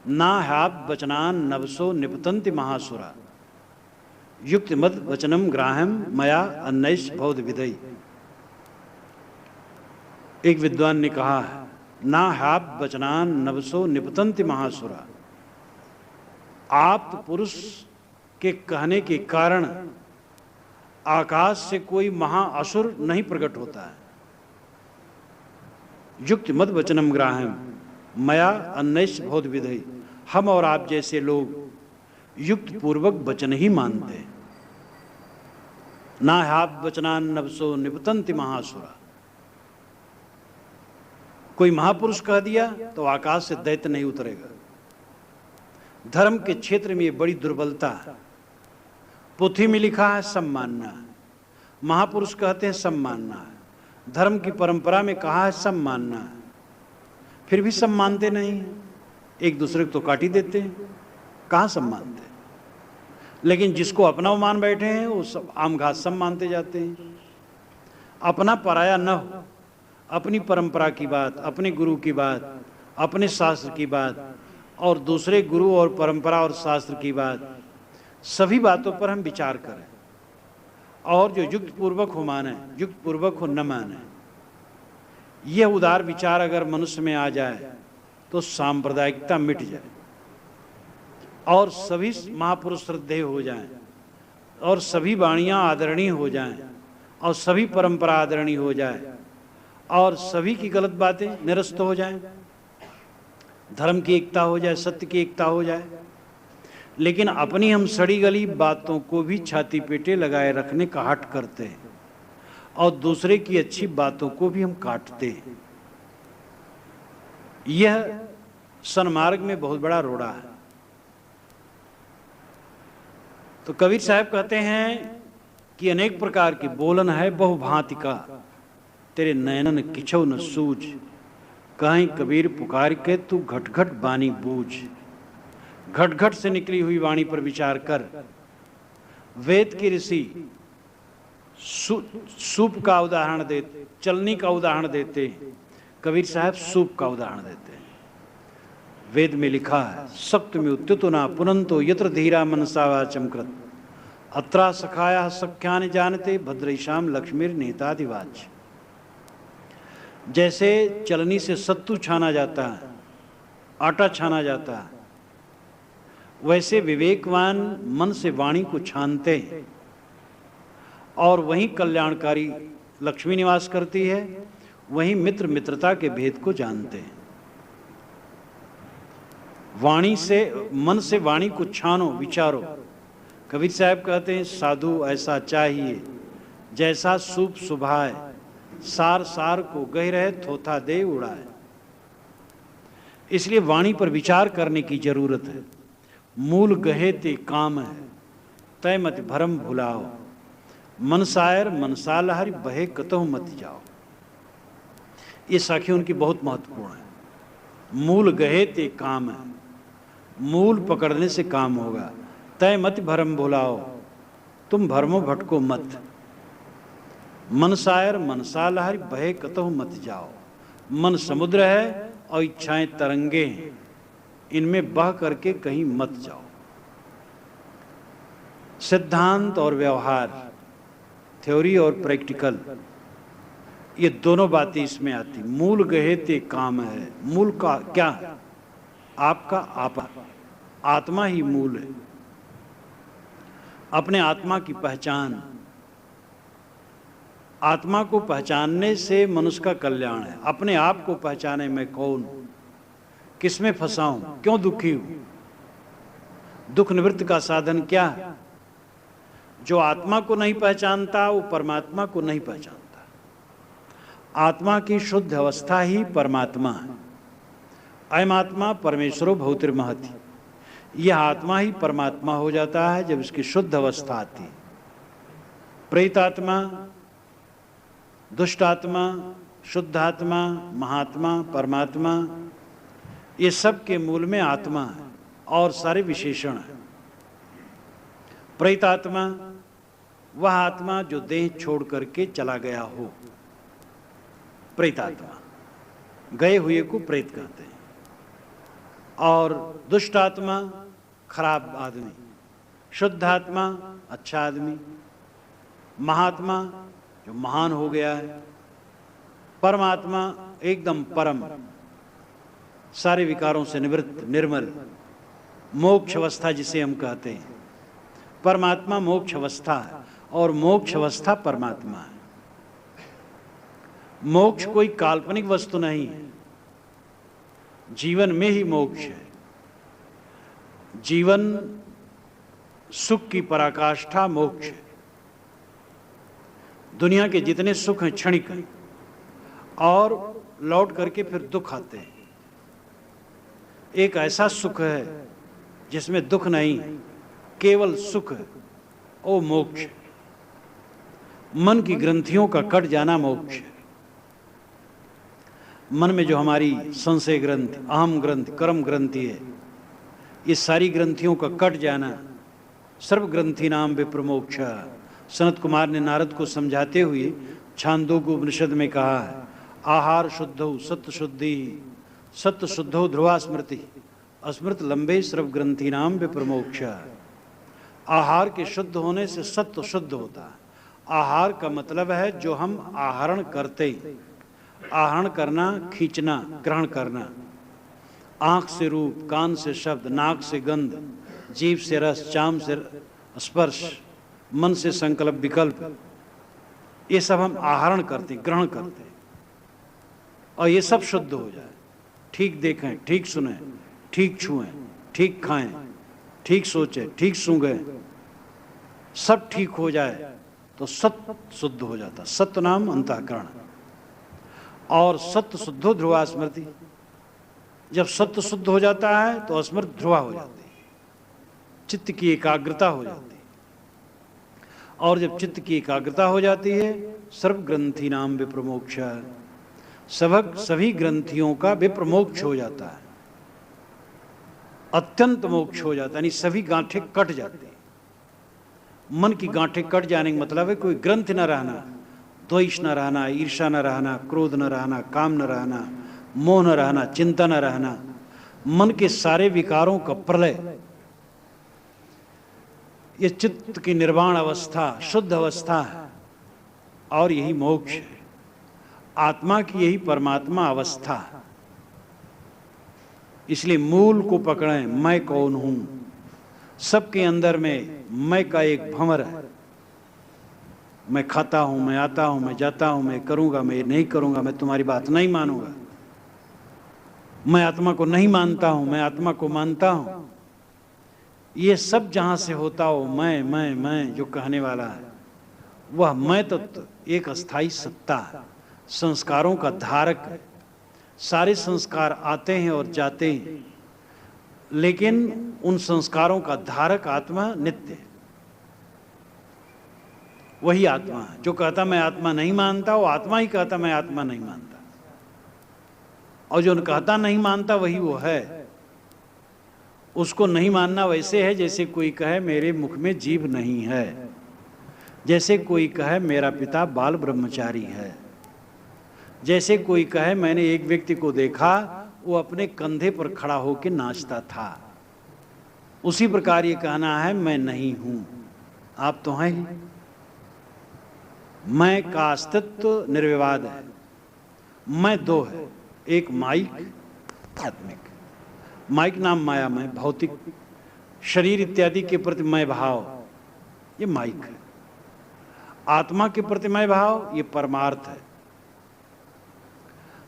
ना ह्याप वचनान नवसो निपतंति महासुरा, युक्त मद वचनम ग्राह्यम मया अन्नैष बौद्ध विदई। एक विद्वान ने कहा है, ना ह्याप वचनान नवसो निपतंति महासुरा। आप पुरुष के कहने के कारण आकाश से कोई महाअसुर नहीं प्रकट होता है। युक्त मद वचनम ग्राह्यम मया अन्नैष बौद्ध विदई। हम और आप जैसे लोग युक्त पूर्वक वचन ही मानते हैं। ना ह्याप वचनान नवसो निपतंति महासुरा। कोई महापुरुष कह दिया तो आकाश से दैत्य नहीं उतरेगा। धर्म के क्षेत्र में ये बड़ी दुर्बलता है। पोथी में लिखा है सब मानना है, महापुरुष कहते हैं सब मानना है, धर्म की परंपरा में कहा है सब मानना है, फिर भी सब मानते नहीं हैं। एक दूसरे को तो काट ही देते हैं, कहाँ सब मानते हैं। लेकिन जिसको अपना मान बैठे हैं वो सब आम घास सब मानते जाते हैं। अपना पराया न हो, अपनी परंपरा की बात, अपने गुरु की बात, अपने शास्त्र की बात और दूसरे गुरु और परंपरा और शास्त्र की बात, सभी बातों पर हम विचार करें और जो युक्त पूर्वक हो माने, युक्त पूर्वक हो न माने। यह उदार विचार अगर मनुष्य में आ जाए तो सांप्रदायिकता मिट जाए और सभी महापुरुष श्रद्धेय हो जाएं और सभी वाणियाँ आदरणीय हो जाएं और सभी परंपरा आदरणीय हो जाए और सभी की गलत बातें निरस्त हो जाएं, धर्म की एकता हो जाए, सत्य की एकता हो जाए। लेकिन अपनी हम सड़ी गली बातों को भी छाती पेटे लगाए रखने का हट करते हैं और दूसरे की अच्छी बातों को भी हम काटते हैं। यह सन्मार्ग में बहुत बड़ा रोड़ा है। तो कबीर साहब कहते हैं कि अनेक प्रकार की बोलन है बहुभांति का, तेरे नयनन किछो न सूझ, कहीं कबीर पुकार के तू घट घट बानी बूझ। घट घट से निकली हुई वाणी पर विचार कर। वेद की ऋषि सूप का उदाहरण देते, चलनी का उदाहरण देते, कबीर साहब सूप का उदाहरण देते हैं। वेद में लिखा है सप्त में उत्युतो ना पुनंतो यत्र धीरा मनसा वाचम कृत, अत्रा सखाया सख्यान जानते भद्रेशाम लक्ष्मीर नेतादिवाच। जैसे चलनी से सत्तू छाना जाता है, आटा छाना जाता है, वैसे विवेकवान मन से वाणी को छानते हैं और वहीं कल्याणकारी लक्ष्मी निवास करती है, वहीं मित्र मित्रता के भेद को जानते हैं। वाणी से, मन से वाणी को छानो, विचारो। कबीर साहब कहते हैं साधु ऐसा चाहिए जैसा सूप सुभाए, सार सार को गह रहे थोथा दे उड़ाए। इसलिए वाणी पर विचार करने की जरूरत है। मूल गहे ते काम है, तय मत भरम भुलाओ, मन सायर मनसा लहरी बहे कतहु मत जाओ। ये साखी उनकी बहुत महत्वपूर्ण है। मूल गहे ते काम है, मूल पकड़ने से काम होगा। तय मत भरम भुलाओ, तुम भरमो भटको मत। मन सायर मनसा लहरी बहे कतहु मत जाओ। मन समुद्र है और इच्छाएं तरंगे हैं, इनमें बह करके कहीं मत जाओ। सिद्धांत और व्यवहार, थ्योरी और प्रैक्टिकल, ये दोनों बातें इसमें आती। मूल गहे ते काम है। मूल का क्या है? आपका आपा, आत्मा ही मूल है। अपने आत्मा की पहचान, आत्मा को पहचानने से मनुष्य का कल्याण है। अपने आप को पहचाने मैं कौन हूं, किसमें फंसा हूं, क्यों दुखी हूं, दुख निवृत्ति का साधन क्या है। जो आत्मा को नहीं पहचानता वो परमात्मा को नहीं पहचानता। आत्मा की शुद्ध अवस्था ही परमात्मा है। अयम आत्मा परमेश्वरो भौतिर्महति। यह आत्मा ही परमात्मा हो जाता है जब इसकी शुद्ध अवस्था आती है। प्रेतात्मा, दुष्टात्मा, शुद्धात्मा, महात्मा, परमात्मा, ये सब के मूल में आत्मा है और सारे विशेषण हैं। प्रेतात्मा वह आत्मा जो देह छोड़ करके चला गया हो, प्रेतात्मा, गए हुए को प्रेत कहते हैं। और दुष्टात्मा खराब आदमी, शुद्धात्मा अच्छा आदमी, महात्मा जो महान हो गया है, परमात्मा एकदम परम, सारे विकारों से निवृत्त, निर्मल, मोक्ष अवस्था जिसे हम कहते हैं। परमात्मा मोक्ष अवस्था है और मोक्ष अवस्था परमात्मा है। मोक्ष कोई काल्पनिक वस्तु नहीं है, जीवन में ही मोक्ष है। जीवन सुख की पराकाष्ठा मोक्ष है। दुनिया के जितने सुख हैं क्षणिक हैं और लौट करके फिर दुख आते हैं। एक ऐसा सुख है जिसमें दुख नहीं, केवल सुख है, वो मोक्ष। मन की ग्रंथियों का कट जाना मोक्ष है। मन में जो हमारी संशय ग्रंथि, अहम ग्रंथि, कर्म ग्रंथि है, ये सारी ग्रंथियों का कट जाना, सर्व ग्रंथि नाम विप्रमोक्ष। सनत कुमार ने नारद को समझाते हुए छांदोग्य उपनिषद में कहा है, आहार शुद्धौ सत्य शुद्धि, सत्य शुद्धौ ध्रुवा स्मृति, अस्मृत लंबे सर्व ग्रंथि नाम विप्रमोक्ष। आहार के शुद्ध होने से सत्य शुद्ध होता है। आहार का मतलब है जो हम आहरण करते, आहरण करना, खींचना, ग्रहण करना। आंख से रूप, कान से शब्द, नाक से गंध, जीभ से रस, चाम से स्पर्श, मन से संकल्प विकल्प, ये सब हम आहरण करते, ग्रहण करते, और ये सब शुद्ध हो जाए। ठीक देखें, ठीक सुने, ठीक छुएं, ठीक खाएं, ठीक सोचें, ठीक सूंघें, सब ठीक हो जाए तो सत्य शुद्ध हो जाता। सत्य नाम अंतःकरण, और सत्य शुद्धो ध्रुवा स्मृति। जब सत्य शुद्ध हो जाता है तो स्मृति ध्रुवा हो जाती है, चित्त की एकाग्रता हो जाती है। और जब चित्त की एकाग्रता हो जाती है, सर्व ग्रंथि नाम विप्रमोक्ष, सभी ग्रंथियों का विप्रमोक्ष हो जाता है, अत्यंत मोक्ष हो जाता है, यानी सभी गांठें कट जाती हैं। मन की गांठें कट जाने का मतलब है कोई ग्रंथ न रहना, द्वेष न रहना, ईर्षा न रहना, क्रोध न रहना, काम न रहना, मोह न रहना, चिंता न रहना। मन के सारे विकारों का प्रलय, ये चित्त की निर्वाण अवस्था, शुद्ध अवस्था है, और यही मोक्ष है। आत्मा की यही परमात्मा अवस्था है। इसलिए मूल को पकड़ें, मैं कौन हूं। सबके अंदर में मैं का एक भंवर है। मैं खाता हूं, मैं आता हूं, मैं जाता हूं, मैं करूंगा, मैं नहीं करूंगा, मैं तुम्हारी बात नहीं मानूंगा, मैं आत्मा को नहीं मानता हूं, मैं आत्मा को मानता हूं। ये सब जहां से होता हो, मैं जो कहने वाला है, वह मैं तत्व एक अस्थाई सत्ता है, संस्कारों का धारक है। सारे संस्कार आते हैं और जाते हैं, लेकिन उन संस्कारों का धारक आत्मा नित्य है। वही आत्मा है। जो कहता मैं आत्मा नहीं मानता, वो आत्मा ही कहता मैं आत्मा नहीं मानता, और जो कहता नहीं मानता वही वो है। उसको नहीं मानना वैसे है जैसे कोई कहे मेरे मुख में जीभ नहीं है, जैसे कोई कहे मेरा पिता बाल ब्रह्मचारी है, जैसे कोई कहे मैंने एक व्यक्ति को देखा वो अपने कंधे पर खड़ा होकर नाचता था। उसी प्रकार ये कहना है मैं नहीं हूं, आप तो हैं ही। मैं का अस्तित्व निर्विवाद है। मैं दो है, एक माइक, आत्मिक। माइक नाम माया में भौतिक शरीर इत्यादि के प्रति मैं भाव, ये माइक है। आत्मा के प्रति मैं भाव, ये परमार्थ है।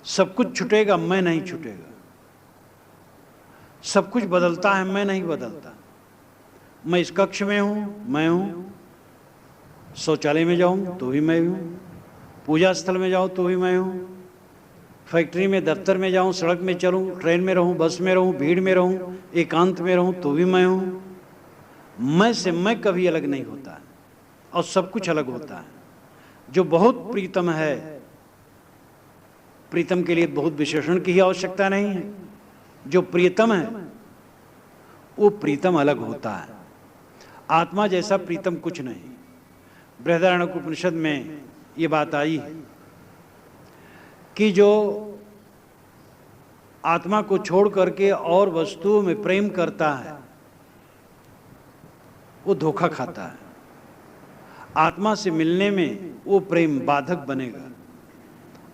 सब कुछ छूटेगा, मैं नहीं छूटेगा। सब कुछ बदलता है, मैं नहीं बदलता। मैं इस कक्ष में हूं, मैं हूं। शौचालय में जाऊं तो भी मैं हूं, पूजा स्थल में जाऊं तो भी मैं हूं, फैक्ट्री में, दफ्तर में जाऊं, सड़क में चलूं, ट्रेन में रहूं, बस में रहूं, भीड़ में रहूं, एकांत में रहूं तो भी मैं हूं। मैं से मैं कभी अलग नहीं होता, और सब कुछ अलग होता है। जो बहुत प्रीतम है, प्रीतम के लिए बहुत विशेषण की ही आवश्यकता नहीं है। जो प्रियतम है वो प्रीतम अलग होता है। आत्मा जैसा प्रीतम कुछ नहीं। बृहदारण्यक उपनिषद में ये बात आई है कि जो आत्मा को छोड़ करके और वस्तुओं में प्रेम करता है वो धोखा खाता है। आत्मा से मिलने में वो प्रेम बाधक बनेगा।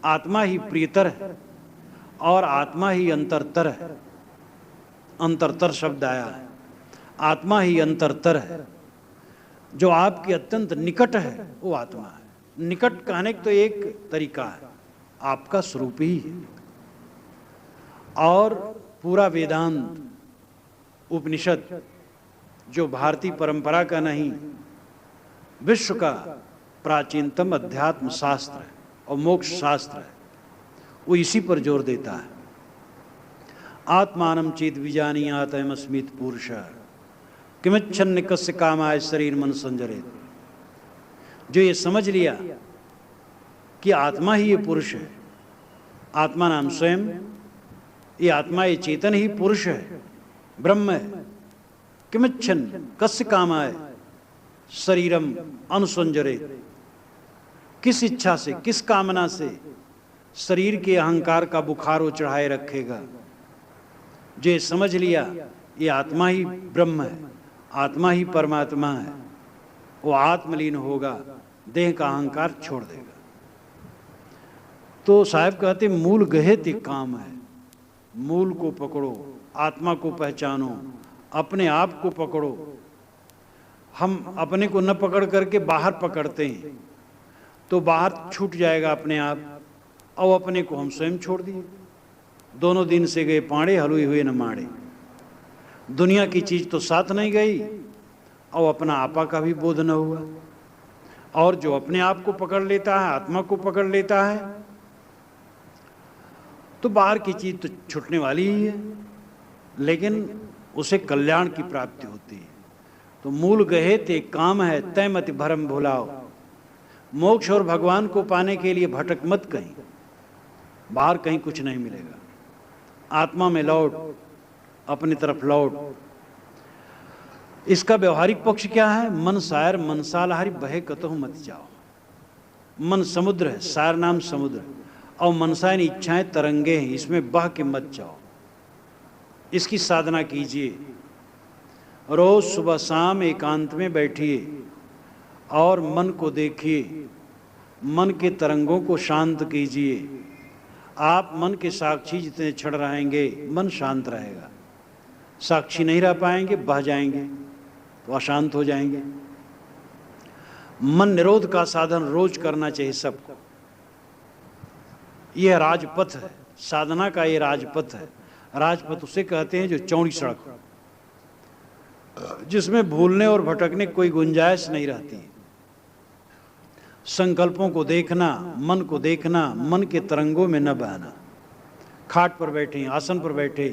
आत्मा ही प्रियतर है और आत्मा ही अंतरतर है। अंतरतर शब्द आया है, आत्मा ही अंतरतर है। जो आपके अत्यंत निकट है वो आत्मा है। निकट कहने का तो एक तरीका है, आपका स्वरूप ही है। और पूरा वेदांत उपनिषद जो भारतीय परंपरा का नहीं, विश्व का प्राचीनतम अध्यात्म शास्त्र है और मोक्ष शास्त्र है, वो इसी पर जोर देता है। आत्मानम चेत विजानीयात अयमस्मित पुरुष किमिच्छन्न कस्य कामाय शरीर मन संजरे। जो ये समझ लिया कि आत्मा ही ये पुरुष है, आत्मा नाम स्वयं, ये आत्मा ये चेतन ही पुरुष है, ब्रह्म है। किमिच्छन्न कस्य कामाय शरीरम अनुसंजरे। किस इच्छा से, किस कामना से शरीर के अहंकार का बुखार वो चढ़ाए रखेगा। जो ये समझ लिया ये आत्मा ही ब्रह्म है, आत्मा ही परमात्मा है, वो आत्मलीन होगा, देह का अहंकार छोड़ देगा। तो साहब कहते मूल गहे ते काम है। मूल को पकड़ो, आत्मा को पहचानो, अपने आप को पकड़ो। हम अपने को न पकड़ करके बाहर पकड़ते हैं तो बाहर छूट जाएगा अपने आप, और अपने को हम स्वयं छोड़ दिए। दोनों दिन से गए पाड़े, हलुई हुए न माड़े। दुनिया की चीज तो साथ नहीं गई और अपना आपा का भी बोध न हुआ। और जो अपने आप को पकड़ लेता है, आत्मा को पकड़ लेता है, तो बाहर की चीज तो छूटने वाली ही है, लेकिन उसे कल्याण की प्राप्ति होती है। तो मूल गहे ते काम है, तय मत भरम भुलाओ। मोक्ष और भगवान को पाने के लिए भटक मत कहीं, बाहर कहीं कुछ नहीं मिलेगा। आत्मा में लौट, अपनी तरफ लौट। इसका व्यवहारिक पक्ष क्या है? मन सायर मनसालहारी बहे कतहु मत जाओ। मन समुद्र है, सायर नाम समुद्र, और मनसायन इच्छाएं तरंगे हैं, इसमें बह के मत जाओ। इसकी साधना कीजिए। रोज सुबह शाम एकांत में बैठिए और मन को देखिए, मन के तरंगों को शांत कीजिए। आप मन के साक्षी जितने क्षण रहेंगे मन शांत रहेगा। साक्षी नहीं रह पाएंगे, बह जाएंगे तो अशांत हो जाएंगे। मन निरोध का साधन रोज करना चाहिए सबको। यह राजपथ है, साधना का ये राजपथ है। राजपथ उसे कहते हैं जो चौड़ी सड़क हो, जिसमें भूलने और भटकने कोई गुंजाइश नहीं रहती। संकल्पों को देखना, मन को देखना, मन के तरंगों में न बहना। खाट पर बैठे, आसन पर बैठे,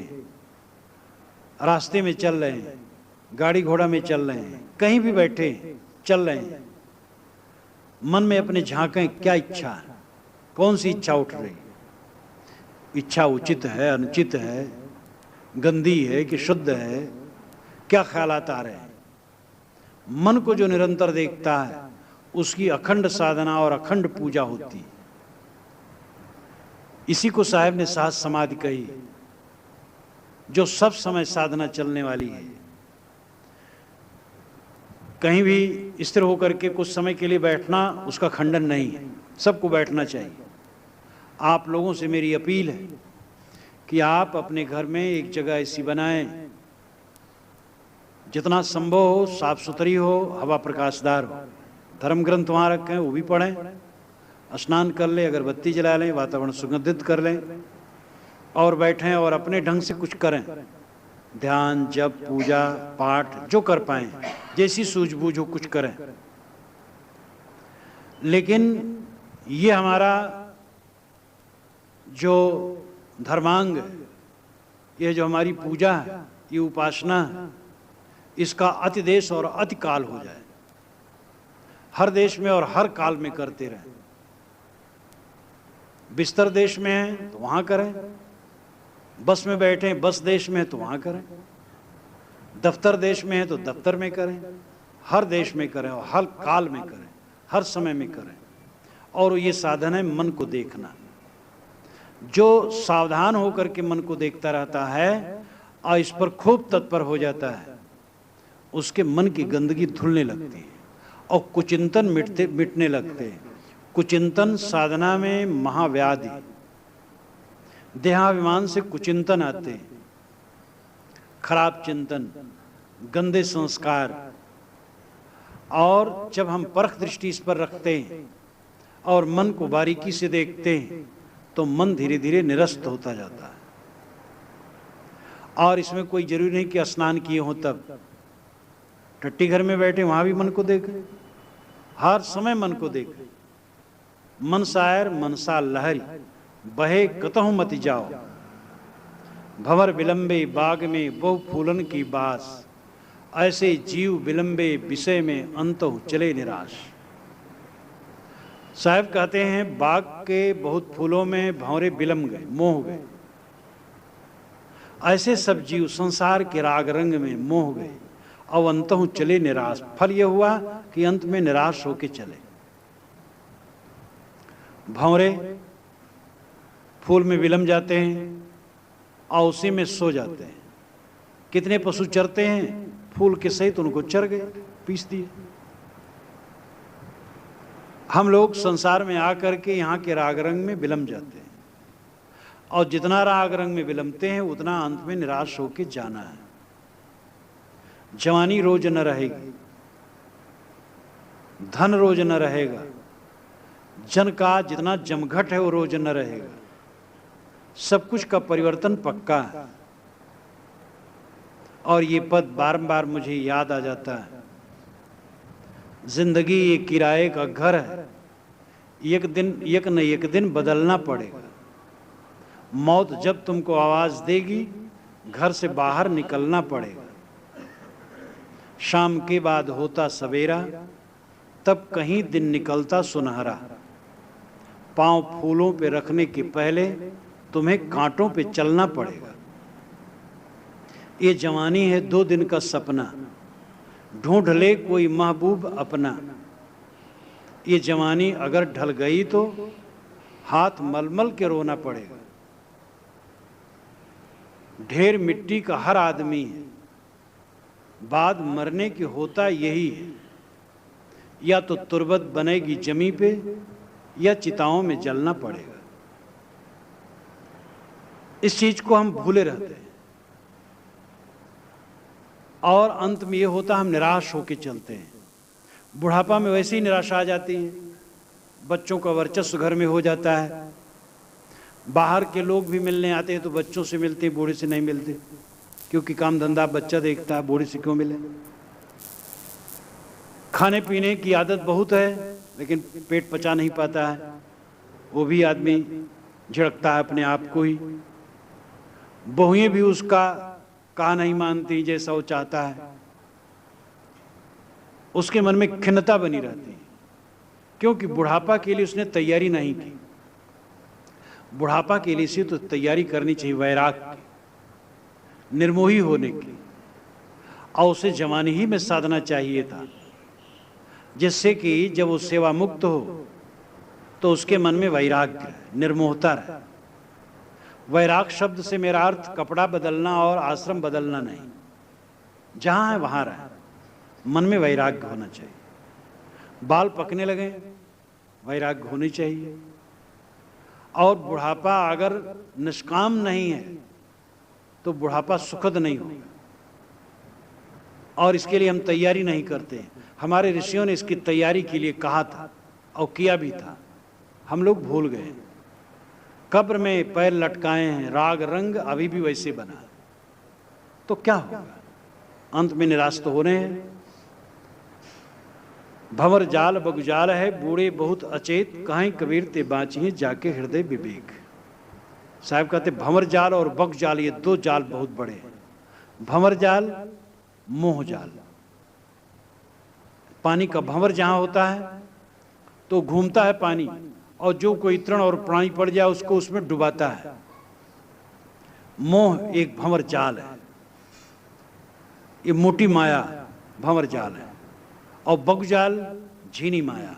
रास्ते में चल रहे हैं, गाड़ी घोड़ा में चल रहे हैं, कहीं भी बैठे चल रहे हैं, मन में अपने झांकें क्या इच्छा है, कौन सी इच्छा उठ रही। इच्छा उचित है, अनुचित है, गंदी है कि शुद्ध है, क्या ख्यालात आ रहे हैं। मन को जो निरंतर देखता है उसकी अखंड साधना और अखंड पूजा होती है। इसी को साहब ने साहस समाधि कही, जो सब समय साधना चलने वाली है। कहीं भी स्थिर होकर के कुछ समय के लिए बैठना उसका खंडन नहीं है, सबको बैठना चाहिए। आप लोगों से मेरी अपील है कि आप अपने घर में एक जगह ऐसी बनाएं जितना संभव हो साफ सुथरी हो, हवा प्रकाशदार हो। धर्म ग्रंथ वहाँ रखे हैं, वो भी पढ़ें, स्नान कर लें, अगरबत्ती जला लें, वातावरण सुगंधित कर लें और बैठें और अपने ढंग से कुछ करें। ध्यान, जप, पूजा, पाठ जो कर पाएं, जैसी सूझबूझ हो कुछ करें। लेकिन ये हमारा जो धर्मांग है, ये जो हमारी पूजा है, ये उपासना है, इसका अति देश और अति काल हो जाए। हर देश में और हर काल में करते रहें। बिस्तर देश में है तो वहाँ करें, बस में बैठे बस देश में है तो वहाँ करें, दफ्तर देश में है तो दफ्तर में करें, हर देश में करें और हर काल में करें, हर समय में करें। और ये साधन है मन को देखना। जो सावधान होकर के मन को देखता रहता है और इस पर खूब तत्पर हो जाता है, उसके मन की गंदगी धुलने लगती है और कुचिंतन मिटने लगते हैं। कुचिंतन साधना में महाव्याधि, देहाभिमान से कुचिंतन आते हैं, खराब चिंतन, गंदे संस्कार। और जब हम परख दृष्टि इस पर रखते हैं और मन को बारीकी से देखते हैं तो मन धीरे धीरे निरस्त होता जाता है। और इसमें कोई जरूरी नहीं कि स्नान किए हों तब, टट्टी घर में बैठे वहां भी मन को देखें, हर समय मन को देखें। मन सायर मनसा लहरी, बहे कतहु मति जाओ, भंवर विलंबे बाग में बहु फूलन की बास, ऐसे जीव विलंबे विषय में अंतहु चले निराश। साहब कहते हैं बाग के बहुत फूलों में भंवरे विलंब गए, मोह गए। ऐसे सब जीव संसार के राग रंग में मोह गए और अंतहु चले निराश। फल यह हुआ कि अंत में निराश होके चले। भंवरे फूल में विलंब जाते हैं और उसी में सो जाते हैं। कितने पशु चरते हैं, फूल के सहित उनको चर गए, पीस दिए। हम लोग संसार में आकर के यहाँ के राग रंग में विलंब जाते हैं और जितना राग रंग में विलंबते हैं उतना अंत में निराश होकर जाना है। जवानी रोज न रहेगी, धन रोज न रहेगा, जन का जितना जमघट है वो रोज न रहेगा। सब कुछ का परिवर्तन पक्का है। और ये पद बारंबार मुझे याद आ जाता है, जिंदगी ये किराए का घर है, एक न एक दिन बदलना पड़ेगा। मौत जब तुमको आवाज देगी घर से बाहर निकलना पड़ेगा। शाम के बाद होता सवेरा, तब कहीं दिन निकलता सुनहरा। पांव फूलों पे रखने के पहले तुम्हें कांटों पे चलना पड़ेगा। ये जवानी है 2 दिन का सपना, ढूंढ ले कोई महबूब अपना। ये जवानी अगर ढल गई तो हाथ मलमल के रोना पड़ेगा। ढेर मिट्टी का हर आदमी है, बाद मरने की होता यही है। या तो तुरबत बनेगी जमी पे या चिताओं में जलना पड़ेगा। इस चीज को हम भूले रहते हैं और अंत में ये होता हम निराश होकर चलते हैं। बुढ़ापा में वैसे ही निराशा आ जाती है। बच्चों का वर्चस्व घर में हो जाता है। बाहर के लोग भी मिलने आते हैं तो बच्चों से मिलते हैं, बूढ़े से नहीं मिलते, क्योंकि काम धंधा बच्चा देखता है, बूढ़े से क्यों मिले। खाने पीने की आदत बहुत है लेकिन पेट पचा नहीं पाता है, वो भी आदमी झिड़कता है अपने आप को ही। बहुएं भी उसका कहा नहीं मानती जैसा वो चाहता है। उसके मन में खिन्नता बनी रहती है, क्योंकि बुढ़ापा के लिए उसने तैयारी नहीं की। बुढ़ापा के लिए से तो तैयारी करनी चाहिए वैराग की, निर्मोही होने की, और उसे जवानी ही में साधना चाहिए था, जिससे कि जब वो सेवा मुक्त हो तो उसके मन में वैराग्य रहे, निर्मोहता रहे। वैराग शब्द से मेरा अर्थ कपड़ा बदलना और आश्रम बदलना नहीं, जहां है वहां रहे, मन में वैराग्य होना चाहिए। बाल पकने लगे, वैराग्य होनी चाहिए। और बुढ़ापा अगर निष्काम नहीं है तो बुढ़ापा सुखद नहीं होगा, और इसके लिए हम तैयारी नहीं करते। हमारे ऋषियों ने इसकी तैयारी के लिए कहा था और किया भी था, हम लोग भूल गए। कब्र में पैर लटकाए हैं, राग रंग अभी भी वैसे बना, तो क्या होगा? अंत में निराश तो होने हैं। भंवर जाल बगुजाल है, बूढ़े बहुत अचेत, कहें कबीर ते बाँचिए जाके हृदय विवेक। साहब कहते भंवर जाल और बग जाल, ये 2 जाल बहुत बड़े हैं। भंवर जाल मोह जाल। पानी का भंवर जहां होता है तो घूमता है पानी, और जो कोई तृण और प्राणी पड़ जाए उसको उसमें डुबाता है। मोह एक भंवर जाल है, ये मोटी माया भंवर जाल है। और बगजाल झीनी माया,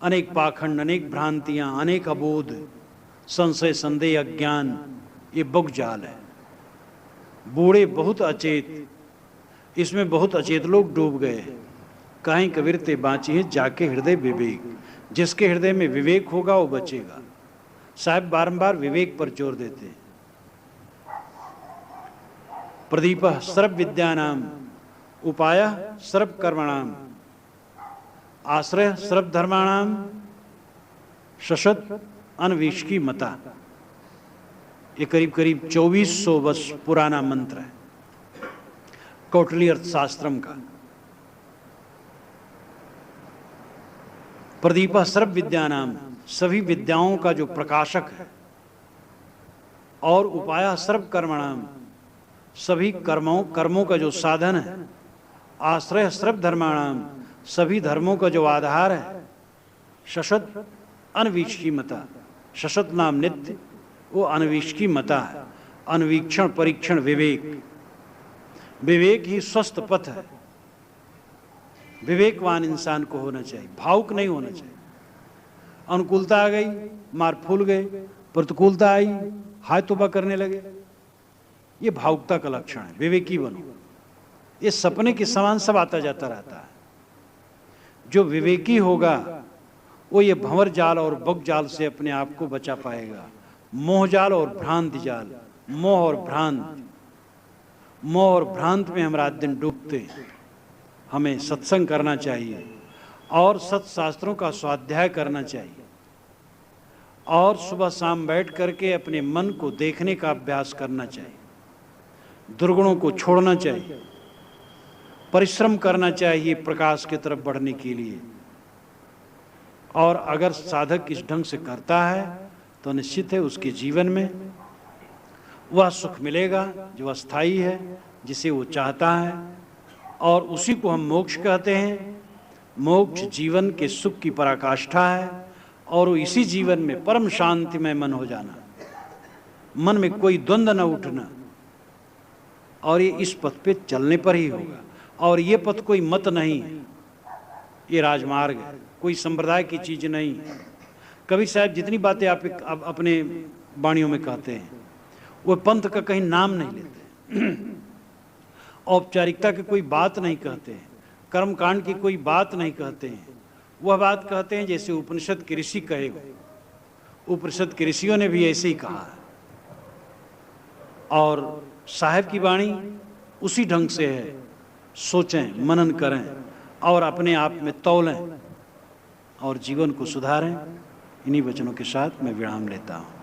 अनेक पाखंड, अनेक भ्रांतियां, अनेक अबोध, संशय संदेह अज्ञान, ये बगजाल है। बूढ़े बहुत अचेत, इसमें बहुत अचेत लोग डूब गए। कहीं कबीर ते बाँचिए जाके हृदय विवेक। जिसके हृदय में विवेक होगा वो बचेगा। साहब बारंबार विवेक पर जोर देते हैं। प्रदीप सर्व विद्यानाम, उपाय सर्व कर्मणाम, आश्रय सर्व धर्माणाम, शशत अनवीक्षकी मता। ये करीब करीब 2400 वर्ष पुराना मंत्र है कौटिल्य अर्थशास्त्रम का। प्रदीप सर्व विद्यानाम, सभी विद्याओं का जो प्रकाशक है, और उपायः सर्व कर्मणाम, सभी कर्मों का जो साधन है, आश्रय सर्व धर्माणाम, सभी धर्मों का जो आधार है, शशत अनवीक्षी मता, शशत नाम नित्य, वो अनवीक्षी मता है, अनवीक्षण परीक्षण विवेक, विवेक ही स्वस्थ पथ है। विवेकवान इंसान को होना चाहिए, भावुक नहीं होना चाहिए। अनुकूलता आ गई, मार फूल गए, प्रतिकूलता आई, हाय तौबा करने लगे, ये भावुकता का लक्षण है। विवेकी बनो। ये सपने के समान सब आता जाता रहता है। जो विवेकी होगा वो ये भंवर जाल और बग जाल से अपने आप को बचा पाएगा। मोह जाल और भ्रांति जाल, मोह और भ्रांत में हम रात दिन डूबते हैं। हमें सत्संग करना चाहिए और सत्शास्त्रों का स्वाध्याय करना चाहिए, और सुबह शाम बैठ करके अपने मन को देखने का अभ्यास करना चाहिए। दुर्गुणों को छोड़ना चाहिए, परिश्रम करना चाहिए प्रकाश की तरफ बढ़ने के लिए। और अगर साधक इस ढंग से करता है तो निश्चित है उसके जीवन में वह सुख मिलेगा जो अस्थाई है, जिसे वो चाहता है, और उसी को हम मोक्ष कहते हैं। मोक्ष जीवन के सुख की पराकाष्ठा है, और वो इसी जीवन में परम शांति में मन हो जाना, मन में कोई द्वंद्व न उठना, और ये इस पथ पे चलने पर ही होगा। और ये पथ कोई मत नहीं है, ये राजमार्ग है, कोई संप्रदाय की चीज नहीं है। कभी साहब जितनी बातें आप अपने वाणियों में कहते हैं वो पंथ का कहीं नाम नहीं लेते, औपचारिकता की कोई बात नहीं कहते हैं, कर्मकांड की कोई बात नहीं कहते हैं। वह बात कहते हैं जैसे उपनिषद के ऋषि कहे गए। उपनिषद के ऋषियों ने भी ऐसे ही कहा है, और साहब की वाणी उसी ढंग से है। सोचें, मनन करें और अपने आप में तौलें और जीवन को सुधारें। इन्हीं वचनों के साथ मैं विराम लेता हूँ।